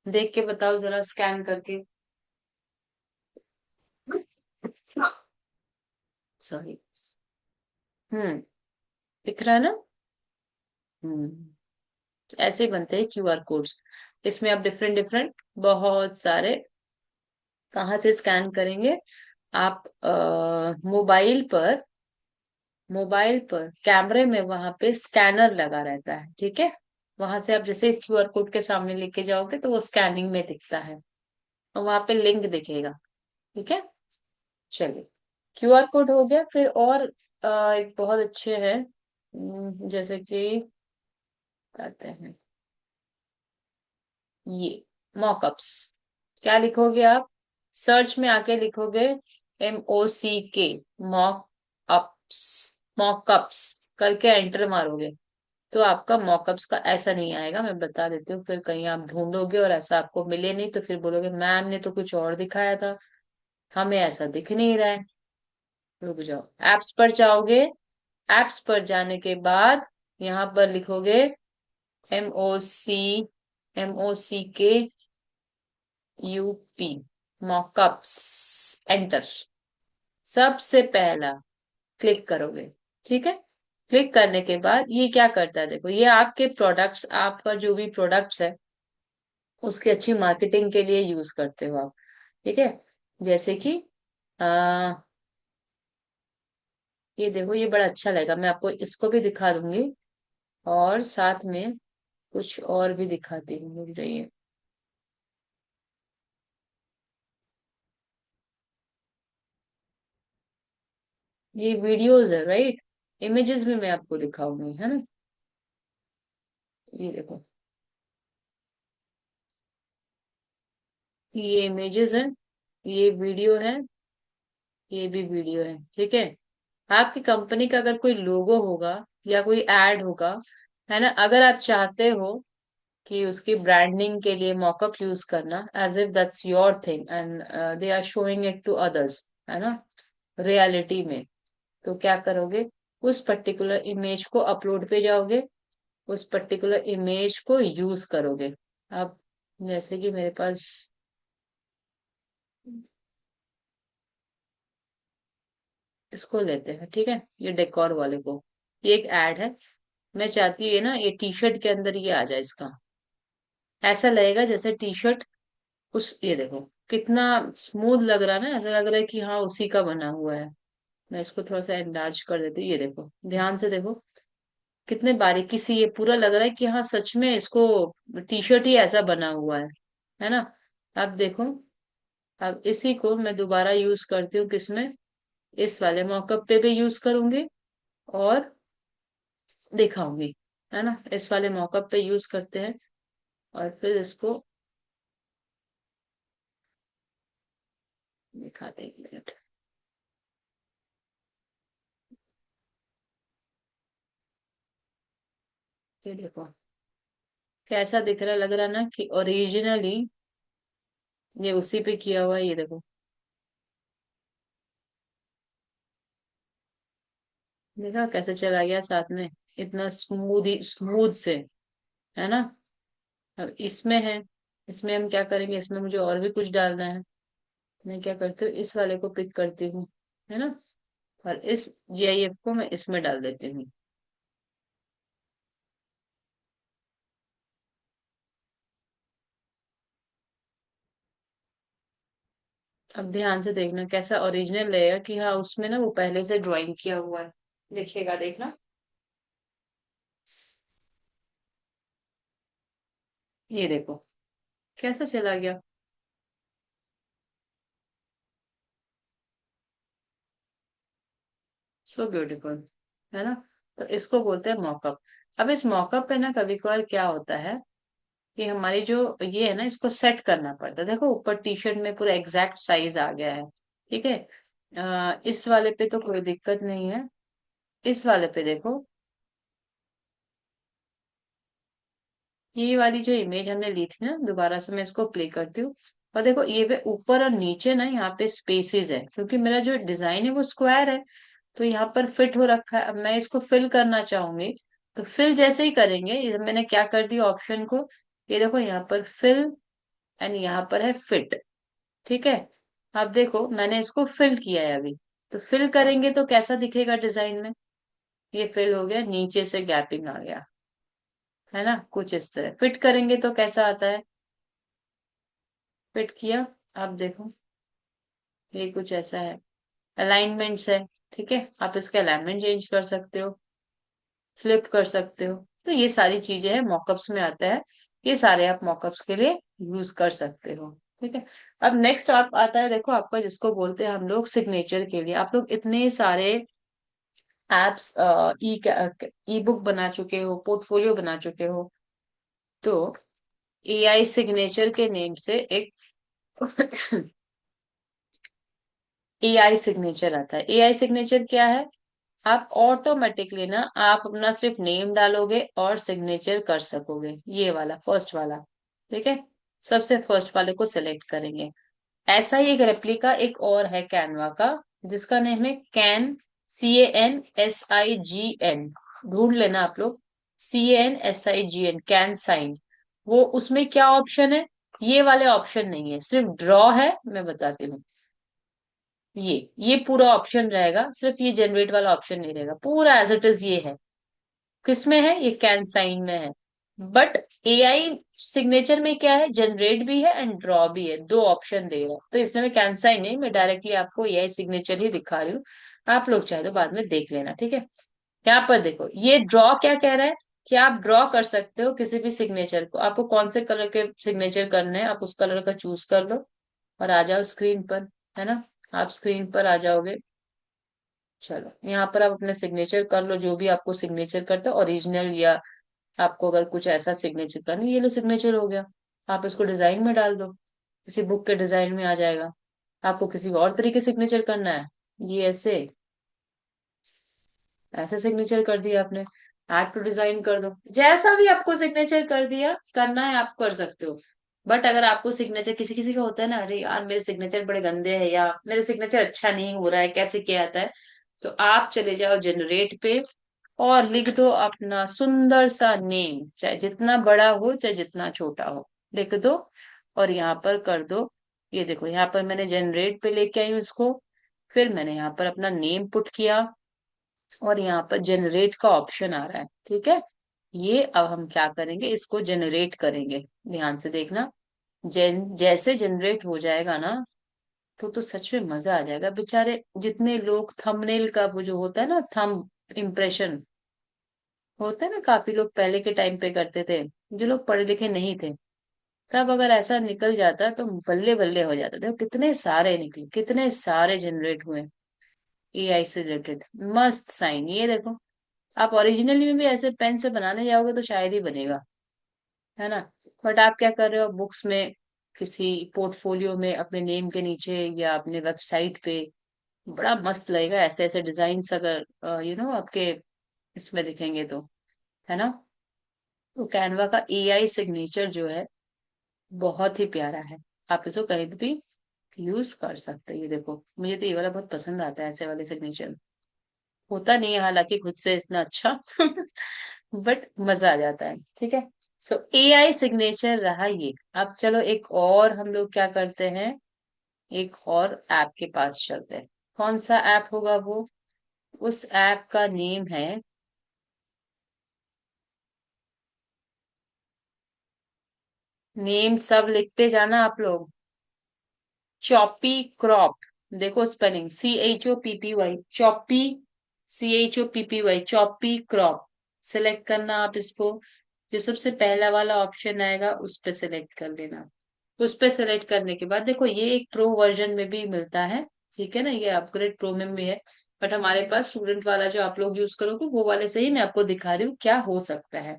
देख के बताओ जरा स्कैन करके। सॉरी। दिख रहा है ना? हम्म। ऐसे ही बनते हैं QR कोड्स। इसमें आप डिफरेंट डिफरेंट बहुत सारे, कहाँ से स्कैन करेंगे आप? मोबाइल पर कैमरे में वहां पे स्कैनर लगा रहता है, ठीक है। वहां से आप जैसे QR कोड के सामने लेके जाओगे तो वो स्कैनिंग में दिखता है और वहां पे लिंक दिखेगा, ठीक है। चलिए, QR कोड हो गया। फिर और एक बहुत अच्छे हैं, जैसे कि कहते हैं ये मॉकअप्स। क्या लिखोगे आप? सर्च में आके लिखोगे MOCK, मॉक अप्स, मॉकअप्स करके एंटर मारोगे तो आपका मॉकअप्स का ऐसा नहीं आएगा, मैं बता देती हूँ। फिर कहीं आप ढूंढोगे और ऐसा आपको मिले नहीं तो फिर बोलोगे मैम ने तो कुछ और दिखाया था, हमें ऐसा दिख नहीं रहा है। रुक जाओ, एप्स पर जाओगे। एप्स पर जाने के बाद यहाँ पर लिखोगे MOC, MOCK UP, mockups, enter. सबसे पहला क्लिक करोगे, ठीक है। क्लिक करने के बाद ये क्या करता है, देखो ये आपके प्रोडक्ट्स, आपका जो भी प्रोडक्ट्स है उसकी अच्छी मार्केटिंग के लिए यूज करते हो आप, ठीक है। जैसे कि आ, ये देखो ये बड़ा अच्छा लगेगा, मैं आपको इसको भी दिखा दूंगी और साथ में कुछ और भी दिखाती हूँ, रुक जाइए। ये वीडियोस है, राइट। इमेजेस भी मैं आपको दिखाऊंगी, है ना। ये देखो, ये इमेजेस है, ये वीडियो है, ये भी वीडियो है, ठीक है। आपकी कंपनी का अगर कोई लोगो होगा या कोई एड होगा, है ना, अगर आप चाहते हो कि उसकी ब्रांडिंग के लिए मॉकअप यूज करना, as if that's your thing and they are showing it to others, है ना, रियलिटी में, तो क्या करोगे, उस पर्टिकुलर इमेज को अपलोड पे जाओगे, उस पर्टिकुलर इमेज को यूज करोगे। अब जैसे कि मेरे पास, इसको लेते हैं, ठीक है, ये डेकोर वाले को, ये एक एड है। मैं चाहती हूँ ये ना, ये टी शर्ट के अंदर ये आ जाए इसका, ऐसा लगेगा जैसे टी शर्ट उस, ये देखो कितना स्मूथ लग रहा है ना, ऐसा लग रहा है कि हाँ उसी का बना हुआ है। मैं इसको थोड़ा सा एनलार्ज कर देती हूँ, ये देखो ध्यान से देखो, कितने बारीकी से ये पूरा लग रहा है कि हाँ सच में इसको टी शर्ट ही ऐसा बना हुआ है ना। अब देखो, अब इसी को मैं दोबारा यूज करती हूँ, किसमें, इस वाले मॉकअप पे भी यूज करूंगी और दिखाऊंगी, है ना। इस वाले मॉकअप पे यूज करते हैं और फिर इसको दिखाते हैं, एक मिनट। ये देखो कैसा दिख रहा है, लग रहा है ना कि ओरिजिनली ये उसी पे किया हुआ है, ये देखो। देखा कैसे चला गया साथ में, इतना स्मूथ ही स्मूथ से, है ना। अब इसमें है, इसमें हम क्या करेंगे, इसमें मुझे और भी कुछ डालना है। मैं क्या करती हूँ, इस वाले को पिक करती हूँ, है ना, और इस GIF को मैं इसमें डाल देती हूँ। अब ध्यान से देखना कैसा ओरिजिनल लगेगा, कि हाँ उसमें ना वो पहले से ड्राइंग किया हुआ है, देखिएगा, देखना। ये देखो कैसा चला गया। सो ब्यूटीफुल, है ना। तो इसको बोलते हैं मॉकअप। अब इस मॉकअप पे ना कभी कभार क्या होता है कि हमारी जो ये है ना, इसको सेट करना पड़ता है। देखो ऊपर टी शर्ट में पूरा एग्जैक्ट साइज आ गया है, ठीक है। इस वाले पे तो कोई दिक्कत नहीं है, इस वाले पे देखो, ये वाली जो इमेज हमने ली थी ना, दोबारा से मैं इसको प्ले करती हूँ। और देखो ये पे ऊपर और नीचे ना यहाँ पे स्पेसेस है, क्योंकि मेरा जो डिजाइन है वो स्क्वायर है, तो यहाँ पर फिट हो रखा है। अब मैं इसको फिल करना चाहूंगी, तो फिल जैसे ही करेंगे, ये मैंने क्या कर दिया ऑप्शन को, ये देखो यहाँ पर फिल एंड यहाँ पर है फिट, ठीक है। अब देखो मैंने इसको फिल किया है अभी, तो फिल करेंगे तो कैसा दिखेगा डिजाइन में, ये फिल हो गया, नीचे से गैपिंग आ गया, है ना, कुछ इस तरह। फिट करेंगे तो कैसा आता है, फिट किया, अब देखो ये कुछ ऐसा है। अलाइनमेंट्स है, ठीक है, आप इसके अलाइनमेंट चेंज कर सकते हो, फ्लिप कर सकते हो। तो ये सारी चीजें हैं, मॉकअप्स में आता है, ये सारे आप मॉकअप्स के लिए यूज कर सकते हो, ठीक है। अब नेक्स्ट आप आता है, देखो आपका जिसको बोलते हैं हम लोग सिग्नेचर के लिए, आप लोग इतने सारे एप्स, ई बुक बना चुके हो, पोर्टफोलियो बना चुके हो, तो AI सिग्नेचर के नेम से एक AI सिग्नेचर आता है। AI सिग्नेचर क्या है, आप ऑटोमेटिकली ना आप अपना सिर्फ नेम डालोगे और सिग्नेचर कर सकोगे, ये वाला फर्स्ट वाला, ठीक है। सबसे फर्स्ट वाले को सिलेक्ट करेंगे। ऐसा ही एक रेप्लिका एक और है कैनवा का, जिसका नेम है CANSIGN, ढूंढ लेना आप लोग। CANSIGN, can sign. वो उसमें क्या ऑप्शन है? ये वाले ऑप्शन नहीं है, सिर्फ ड्रॉ है। मैं बताती हूँ, ये पूरा ऑप्शन रहेगा, सिर्फ ये जनरेट वाला ऑप्शन नहीं रहेगा, पूरा एज इट इज ये है। किसमें है? ये कैन साइन में है। बट AI सिग्नेचर में क्या है? जनरेट भी है एंड ड्रॉ भी है, दो ऑप्शन दे रहा है। तो इसलिए मैं कैन साइन नहीं, मैं डायरेक्टली आपको AI सिग्नेचर ही दिखा रही हूँ। आप लोग चाहे तो बाद में देख लेना, ठीक है। यहाँ पर देखो, ये ड्रॉ क्या कह रहा है कि आप ड्रॉ कर सकते हो किसी भी सिग्नेचर को। आपको कौन से कलर के सिग्नेचर करने हैं, आप उस कलर का चूज कर लो और आ जाओ स्क्रीन पर, है ना। आप स्क्रीन पर आ जाओगे। चलो, यहाँ पर आप अपने सिग्नेचर कर लो, जो भी आपको सिग्नेचर करता है, ओरिजिनल या आपको अगर कुछ ऐसा सिग्नेचर करना है, ये लो सिग्नेचर हो गया। आप इसको डिजाइन में डाल दो, किसी बुक के डिजाइन में आ जाएगा। आपको किसी और तरीके सिग्नेचर करना है, ये ऐसे, ऐसे सिग्नेचर कर दिया आपने। ऐड टू डिजाइन कर दो, जैसा भी आपको सिग्नेचर कर दिया करना है आप कर सकते हो। बट अगर आपको सिग्नेचर, किसी किसी का होता है ना, अरे यार मेरे सिग्नेचर बड़े गंदे हैं या मेरे सिग्नेचर अच्छा नहीं हो रहा है, कैसे किया जाता है, तो आप चले जाओ जनरेट पे और लिख दो अपना सुंदर सा नेम, चाहे जितना बड़ा हो चाहे जितना छोटा हो, लिख दो और यहाँ पर कर दो। ये देखो, यहाँ पर मैंने जनरेट पे लेके आई हूँ इसको। फिर मैंने यहाँ पर अपना नेम पुट किया और यहाँ पर जनरेट का ऑप्शन आ रहा है, ठीक है। ये अब हम क्या करेंगे, इसको जनरेट करेंगे। ध्यान से देखना, जैसे जनरेट हो जाएगा ना, तो सच में मजा आ जाएगा। बेचारे जितने लोग थंबनेल का वो जो होता है ना, थंब इम्प्रेशन होता है ना, काफी लोग पहले के टाइम पे करते थे, जो लोग पढ़े लिखे नहीं थे, तब अगर ऐसा निकल जाता तो बल्ले बल्ले हो जाता था। कितने सारे निकले, कितने सारे जनरेट हुए AI से रिलेटेड। मस्त साइन, ये देखो। आप ओरिजिनली में भी ऐसे पेन से बनाने जाओगे तो शायद ही बनेगा, है ना। बट आप क्या कर रहे हो, बुक्स में, किसी पोर्टफोलियो में, अपने नेम के नीचे या अपने वेबसाइट पे, बड़ा मस्त लगेगा ऐसे ऐसे डिजाइन अगर आपके इसमें दिखेंगे तो, है ना। तो कैनवा का AI सिग्नेचर जो है बहुत ही प्यारा है। आप इसको कहीं भी यूज कर सकते हैं। ये देखो, मुझे तो ये वाला बहुत पसंद आता है, ऐसे वाले सिग्नेचर। होता नहीं है हालांकि खुद से इतना अच्छा बट मजा आ जाता है, ठीक है। सो AI सिग्नेचर रहा ये। अब चलो एक और हम लोग क्या करते हैं, एक और ऐप के पास चलते हैं। कौन सा ऐप होगा वो? उस ऐप का नेम है, नेम सब लिखते जाना आप लोग, चॉपी क्रॉप। देखो spelling, CHOPPY, choppy, CHOPPY, choppy crop. Select करना आप इसको, जो सबसे पहला वाला ऑप्शन आएगा उस पे सिलेक्ट कर लेना। उस पे सिलेक्ट करने के बाद देखो, ये एक प्रो वर्जन में भी मिलता है, ठीक है ना, ये अपग्रेड प्रो में भी है। बट हमारे पास स्टूडेंट वाला जो आप लोग यूज करोगे वो वाले से ही मैं आपको दिखा रही हूँ क्या हो सकता है।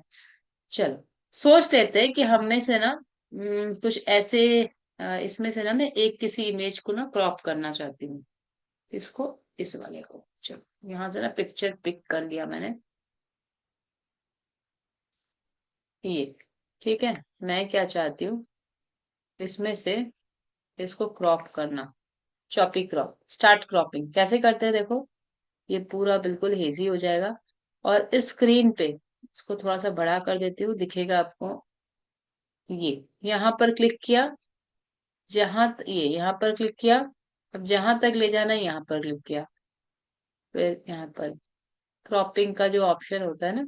चलो, सोच लेते हैं कि हम में से ना कुछ ऐसे इसमें से ना मैं एक किसी इमेज को ना क्रॉप करना चाहती हूँ। इसको, इस वाले को, चलो यहाँ से ना पिक्चर पिक कर लिया मैंने, ये, ठीक है। मैं क्या चाहती हूँ, इसमें से इसको क्रॉप करना। चॉपी क्रॉप, स्टार्ट क्रॉपिंग कैसे करते हैं देखो, ये पूरा बिल्कुल हेजी हो जाएगा। और इस स्क्रीन पे इसको थोड़ा सा बड़ा कर देती हूँ, दिखेगा आपको। ये यहाँ पर क्लिक किया, ये यहाँ पर क्लिक किया। अब जहां तक ले जाना है यहाँ पर क्लिक किया। फिर यहाँ पर क्रॉपिंग का जो ऑप्शन होता है ना,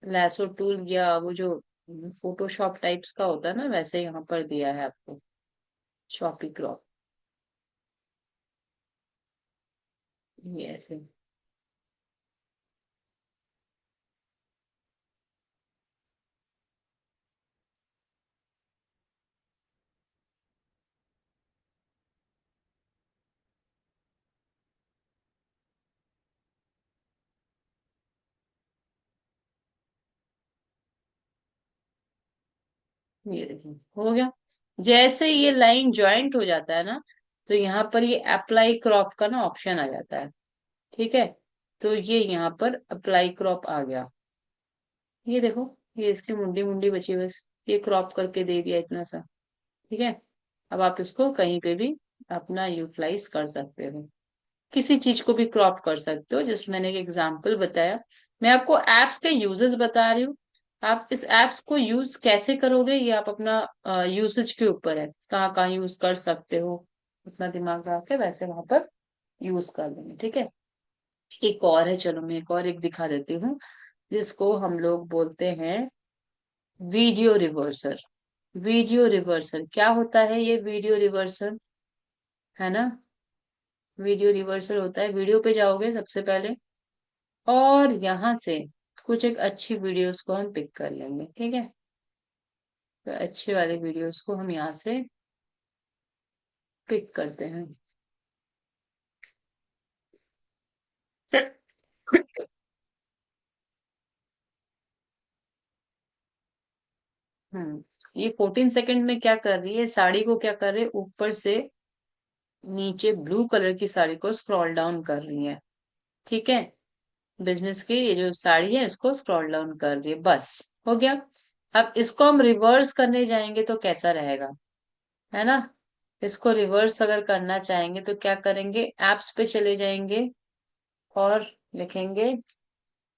लैसो टूल या वो जो फोटोशॉप टाइप्स का होता है ना, वैसे यहाँ पर दिया है आपको चॉपी क्रॉप, ये ऐसे। ये देखिए हो गया। जैसे ये लाइन ज्वाइंट हो जाता है ना, तो यहाँ पर ये अप्लाई क्रॉप का ना ऑप्शन आ जाता है, ठीक है। तो ये यहाँ पर अप्लाई क्रॉप आ गया। ये देखो, ये इसकी मुंडी मुंडी बची, बस ये क्रॉप करके दे दिया इतना सा, ठीक है। अब आप इसको कहीं पे भी अपना यूटिलाइज कर सकते हो, किसी चीज को भी क्रॉप कर सकते हो, जस्ट मैंने एक एग्जांपल बताया। मैं आपको एप्स के यूजेस बता रही हूँ। आप इस एप्स को यूज कैसे करोगे ये आप अपना यूसेज के ऊपर है, कहाँ कहाँ यूज कर सकते हो, अपना दिमाग लगा के वैसे वहां पर यूज कर लेंगे, ठीक है। एक और है, चलो मैं एक और एक दिखा देती हूँ, जिसको हम लोग बोलते हैं वीडियो रिवर्सर। वीडियो रिवर्सल क्या होता है, ये वीडियो रिवर्सल है ना, वीडियो रिवर्सल होता है, वीडियो पे जाओगे सबसे पहले और यहाँ से कुछ एक अच्छी वीडियोस को हम पिक कर लेंगे, ठीक है। तो अच्छे वाले वीडियोस को हम यहाँ से पिक करते हैं। हम्म, ये 14 सेकंड में क्या कर रही है, साड़ी को क्या कर रही है, ऊपर से नीचे ब्लू कलर की साड़ी को स्क्रॉल डाउन कर रही है, ठीक है। बिजनेस की ये जो साड़ी है इसको स्क्रॉल डाउन कर रही है, बस हो गया। अब इसको हम रिवर्स करने जाएंगे तो कैसा रहेगा, है ना। इसको रिवर्स अगर करना चाहेंगे तो क्या करेंगे, एप्स पे चले जाएंगे और लिखेंगे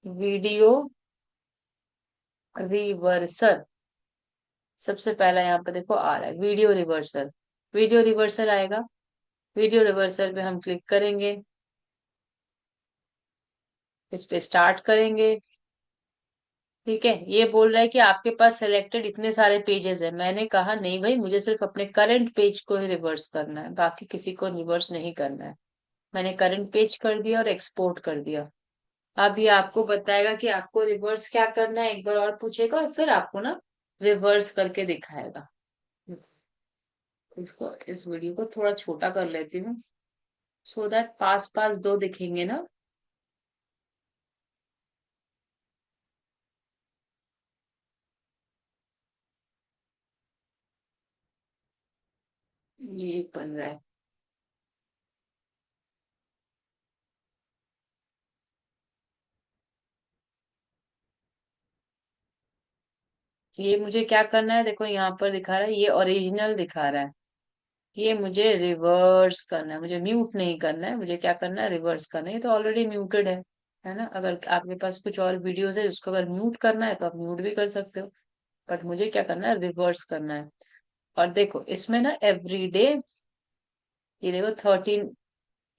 वीडियो रिवर्सल। सबसे पहला यहाँ पे देखो आ रहा है वीडियो रिवर्सल, वीडियो रिवर्सल आएगा। वीडियो रिवर्सल पे हम क्लिक करेंगे, इस पे स्टार्ट करेंगे, ठीक है। ये बोल रहा है कि आपके पास सिलेक्टेड इतने सारे पेजेस है, मैंने कहा नहीं भाई, मुझे सिर्फ अपने करंट पेज को ही रिवर्स करना है, बाकी किसी को रिवर्स नहीं करना है। मैंने करंट पेज कर दिया और एक्सपोर्ट कर दिया। अब ये आपको बताएगा कि आपको रिवर्स क्या करना है, एक बार और पूछेगा और फिर आपको ना रिवर्स करके दिखाएगा। इसको, इस वीडियो को थोड़ा छोटा कर लेती हूँ सो दैट पास पास दो दिखेंगे ना। ये एक बन रहा है। ये मुझे क्या करना है, देखो यहाँ पर दिखा रहा है ये ओरिजिनल दिखा रहा है, ये मुझे रिवर्स करना है, मुझे म्यूट नहीं करना है, मुझे क्या करना है, रिवर्स करना है। ये तो ऑलरेडी म्यूटेड है ना। अगर आपके पास कुछ और वीडियोस है उसको अगर म्यूट करना है तो आप म्यूट भी कर सकते हो, बट मुझे क्या करना है, रिवर्स करना है। और देखो इसमें ना एवरीडे, ये देखो 13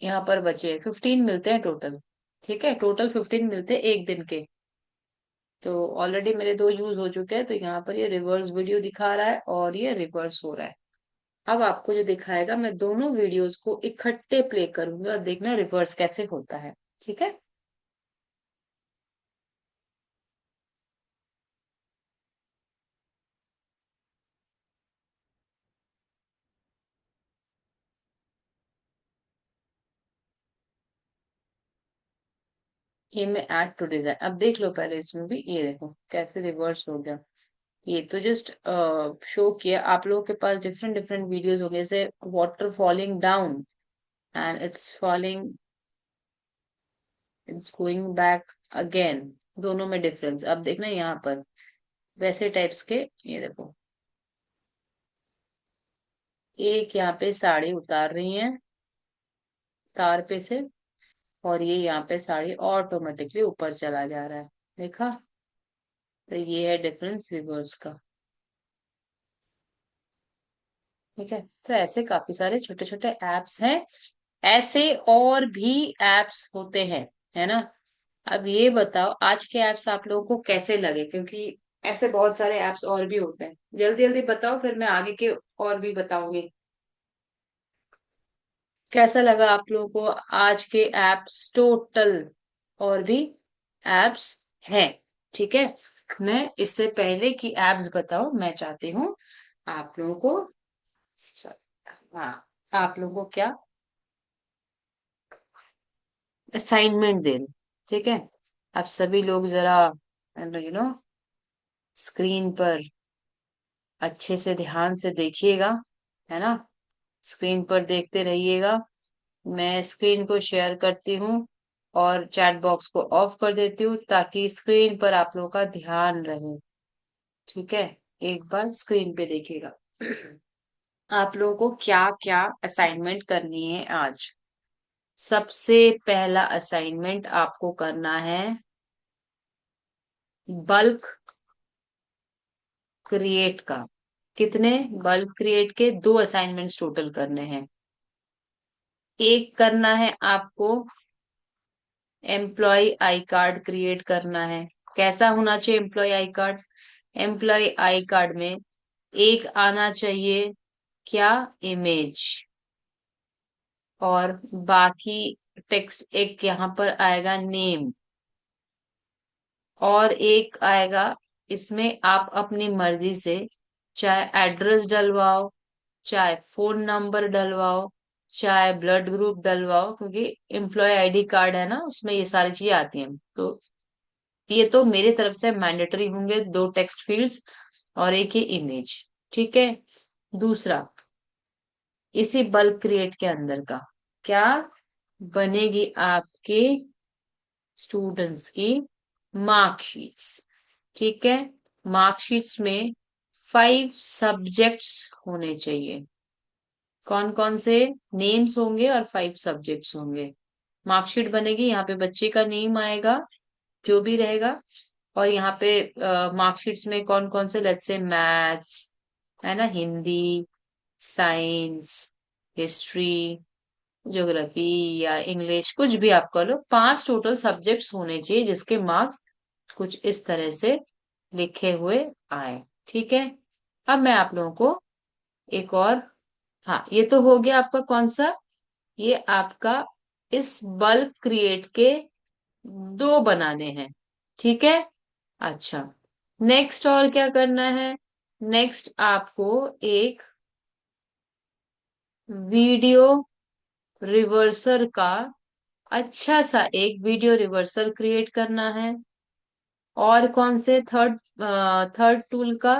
यहाँ पर बचे, 15 मिलते हैं टोटल, ठीक है। टोटल 15 मिलते हैं एक दिन के। तो ऑलरेडी मेरे दो यूज हो चुके हैं, तो यहाँ पर ये रिवर्स वीडियो दिखा रहा है और ये रिवर्स हो रहा है। अब आपको जो दिखाएगा, मैं दोनों वीडियोस को इकट्ठे प्ले करूंगी और देखना रिवर्स कैसे होता है, ठीक है। ये मैं ऐड टू डिजाइन, अब देख लो पहले इसमें भी, ये देखो कैसे रिवर्स हो गया। ये तो जस्ट शो किया, आप लोगों के पास डिफरेंट डिफरेंट वीडियोस हो गए, जैसे water falling down and it's falling, it's going back again, दोनों में डिफरेंस अब देखना यहाँ पर। वैसे टाइप्स के, ये देखो एक यहाँ पे साड़ी उतार रही है तार पे से, और ये यहाँ पे साड़ी ऑटोमेटिकली ऊपर चला जा रहा है, देखा। तो ये है डिफरेंस रिवर्स का, ठीक है। तो ऐसे काफी सारे छोटे छोटे एप्स हैं, ऐसे और भी एप्स होते हैं, है ना। अब ये बताओ आज के एप्स आप लोगों को कैसे लगे, क्योंकि ऐसे बहुत सारे एप्स और भी होते हैं, जल्दी जल्दी बताओ फिर मैं आगे के और भी बताऊंगी। कैसा लगा आप लोगों को आज के एप्स टोटल, और भी एप्स हैं, ठीक है। मैं इससे पहले की एप्स बताओ, मैं चाहती हूँ आप लोगों को, हाँ, आप लोगों को क्या असाइनमेंट दे दूं, ठीक है। आप सभी लोग जरा स्क्रीन पर अच्छे से ध्यान से देखिएगा, है ना। स्क्रीन पर देखते रहिएगा। मैं स्क्रीन को शेयर करती हूँ और चैट बॉक्स को ऑफ कर देती हूँ ताकि स्क्रीन पर आप लोगों का ध्यान रहे, ठीक है। एक बार स्क्रीन पे देखिएगा। आप लोगों को क्या क्या असाइनमेंट करनी है आज, सबसे पहला असाइनमेंट आपको करना है बल्क क्रिएट का। कितने? बल्क क्रिएट के 2 असाइनमेंट्स टोटल करने हैं। एक करना है आपको एम्प्लॉय आई कार्ड क्रिएट करना है। कैसा होना चाहिए employ I card? Employ I card में एक आना चाहिए क्या? इमेज। और बाकी टेक्स्ट एक यहाँ पर आएगा नेम, और एक आएगा इसमें आप अपनी मर्जी से चाहे एड्रेस डलवाओ, चाहे फोन नंबर डलवाओ, चाहे ब्लड ग्रुप डलवाओ, क्योंकि एम्प्लॉय आईडी कार्ड है ना, उसमें ये सारी चीजें आती हैं। तो ये तो मेरे तरफ से मैंडेटरी होंगे 2 टेक्स्ट फील्ड्स, और एक ही इमेज। ठीक है। दूसरा, इसी बल्क क्रिएट के अंदर का क्या बनेगी आपके स्टूडेंट्स की मार्कशीट्स। ठीक है। मार्कशीट्स में 5 सब्जेक्ट्स होने चाहिए। कौन कौन से? नेम्स होंगे और 5 सब्जेक्ट्स होंगे। मार्कशीट बनेगी, यहाँ पे बच्चे का नेम आएगा जो भी रहेगा, और यहाँ पे मार्कशीट्स में कौन कौन से, लेट्स से मैथ्स है ना, हिंदी, साइंस, हिस्ट्री, ज्योग्राफी या इंग्लिश, कुछ भी आप कर लो। 5 टोटल सब्जेक्ट्स होने चाहिए जिसके मार्क्स कुछ इस तरह से लिखे हुए आए। ठीक है। अब मैं आप लोगों को एक और, हाँ ये तो हो गया आपका कौन सा, ये आपका इस बल्क क्रिएट के 2 बनाने हैं। ठीक है। अच्छा, नेक्स्ट और क्या करना है? नेक्स्ट आपको एक वीडियो रिवर्सर का, अच्छा सा एक वीडियो रिवर्सल क्रिएट करना है। और कौन से? थर्ड टूल का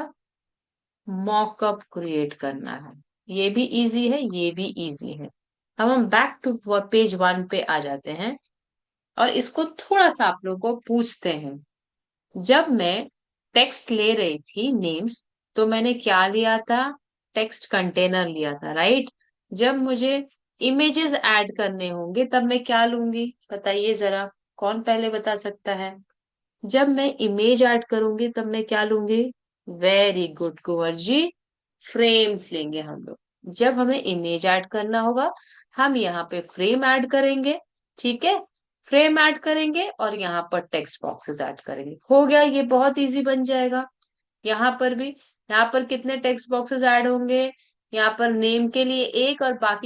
मॉकअप क्रिएट करना है। ये भी इजी है, ये भी इजी है। अब हम बैक टू पेज 1 पे आ जाते हैं, और इसको थोड़ा सा आप लोगों को पूछते हैं। जब मैं टेक्स्ट ले रही थी नेम्स, तो मैंने क्या लिया था? टेक्स्ट कंटेनर लिया था, राइट। जब मुझे इमेजेस ऐड करने होंगे तब मैं क्या लूंगी? बताइए जरा, कौन पहले बता सकता है? जब मैं इमेज ऐड करूंगी तब मैं क्या लूंगी? Very good Kunwar ji, frames लेंगे हम लोग। जब हमें इमेज ऐड करना होगा, हम यहाँ पे फ्रेम ऐड करेंगे। ठीक है। फ्रेम ऐड करेंगे और यहाँ पर टेक्स्ट बॉक्सेस ऐड करेंगे। हो गया, ये बहुत इजी बन जाएगा। यहाँ पर भी, यहाँ पर कितने टेक्स्ट बॉक्सेस ऐड होंगे? यहाँ पर नेम के लिए एक, और बाकी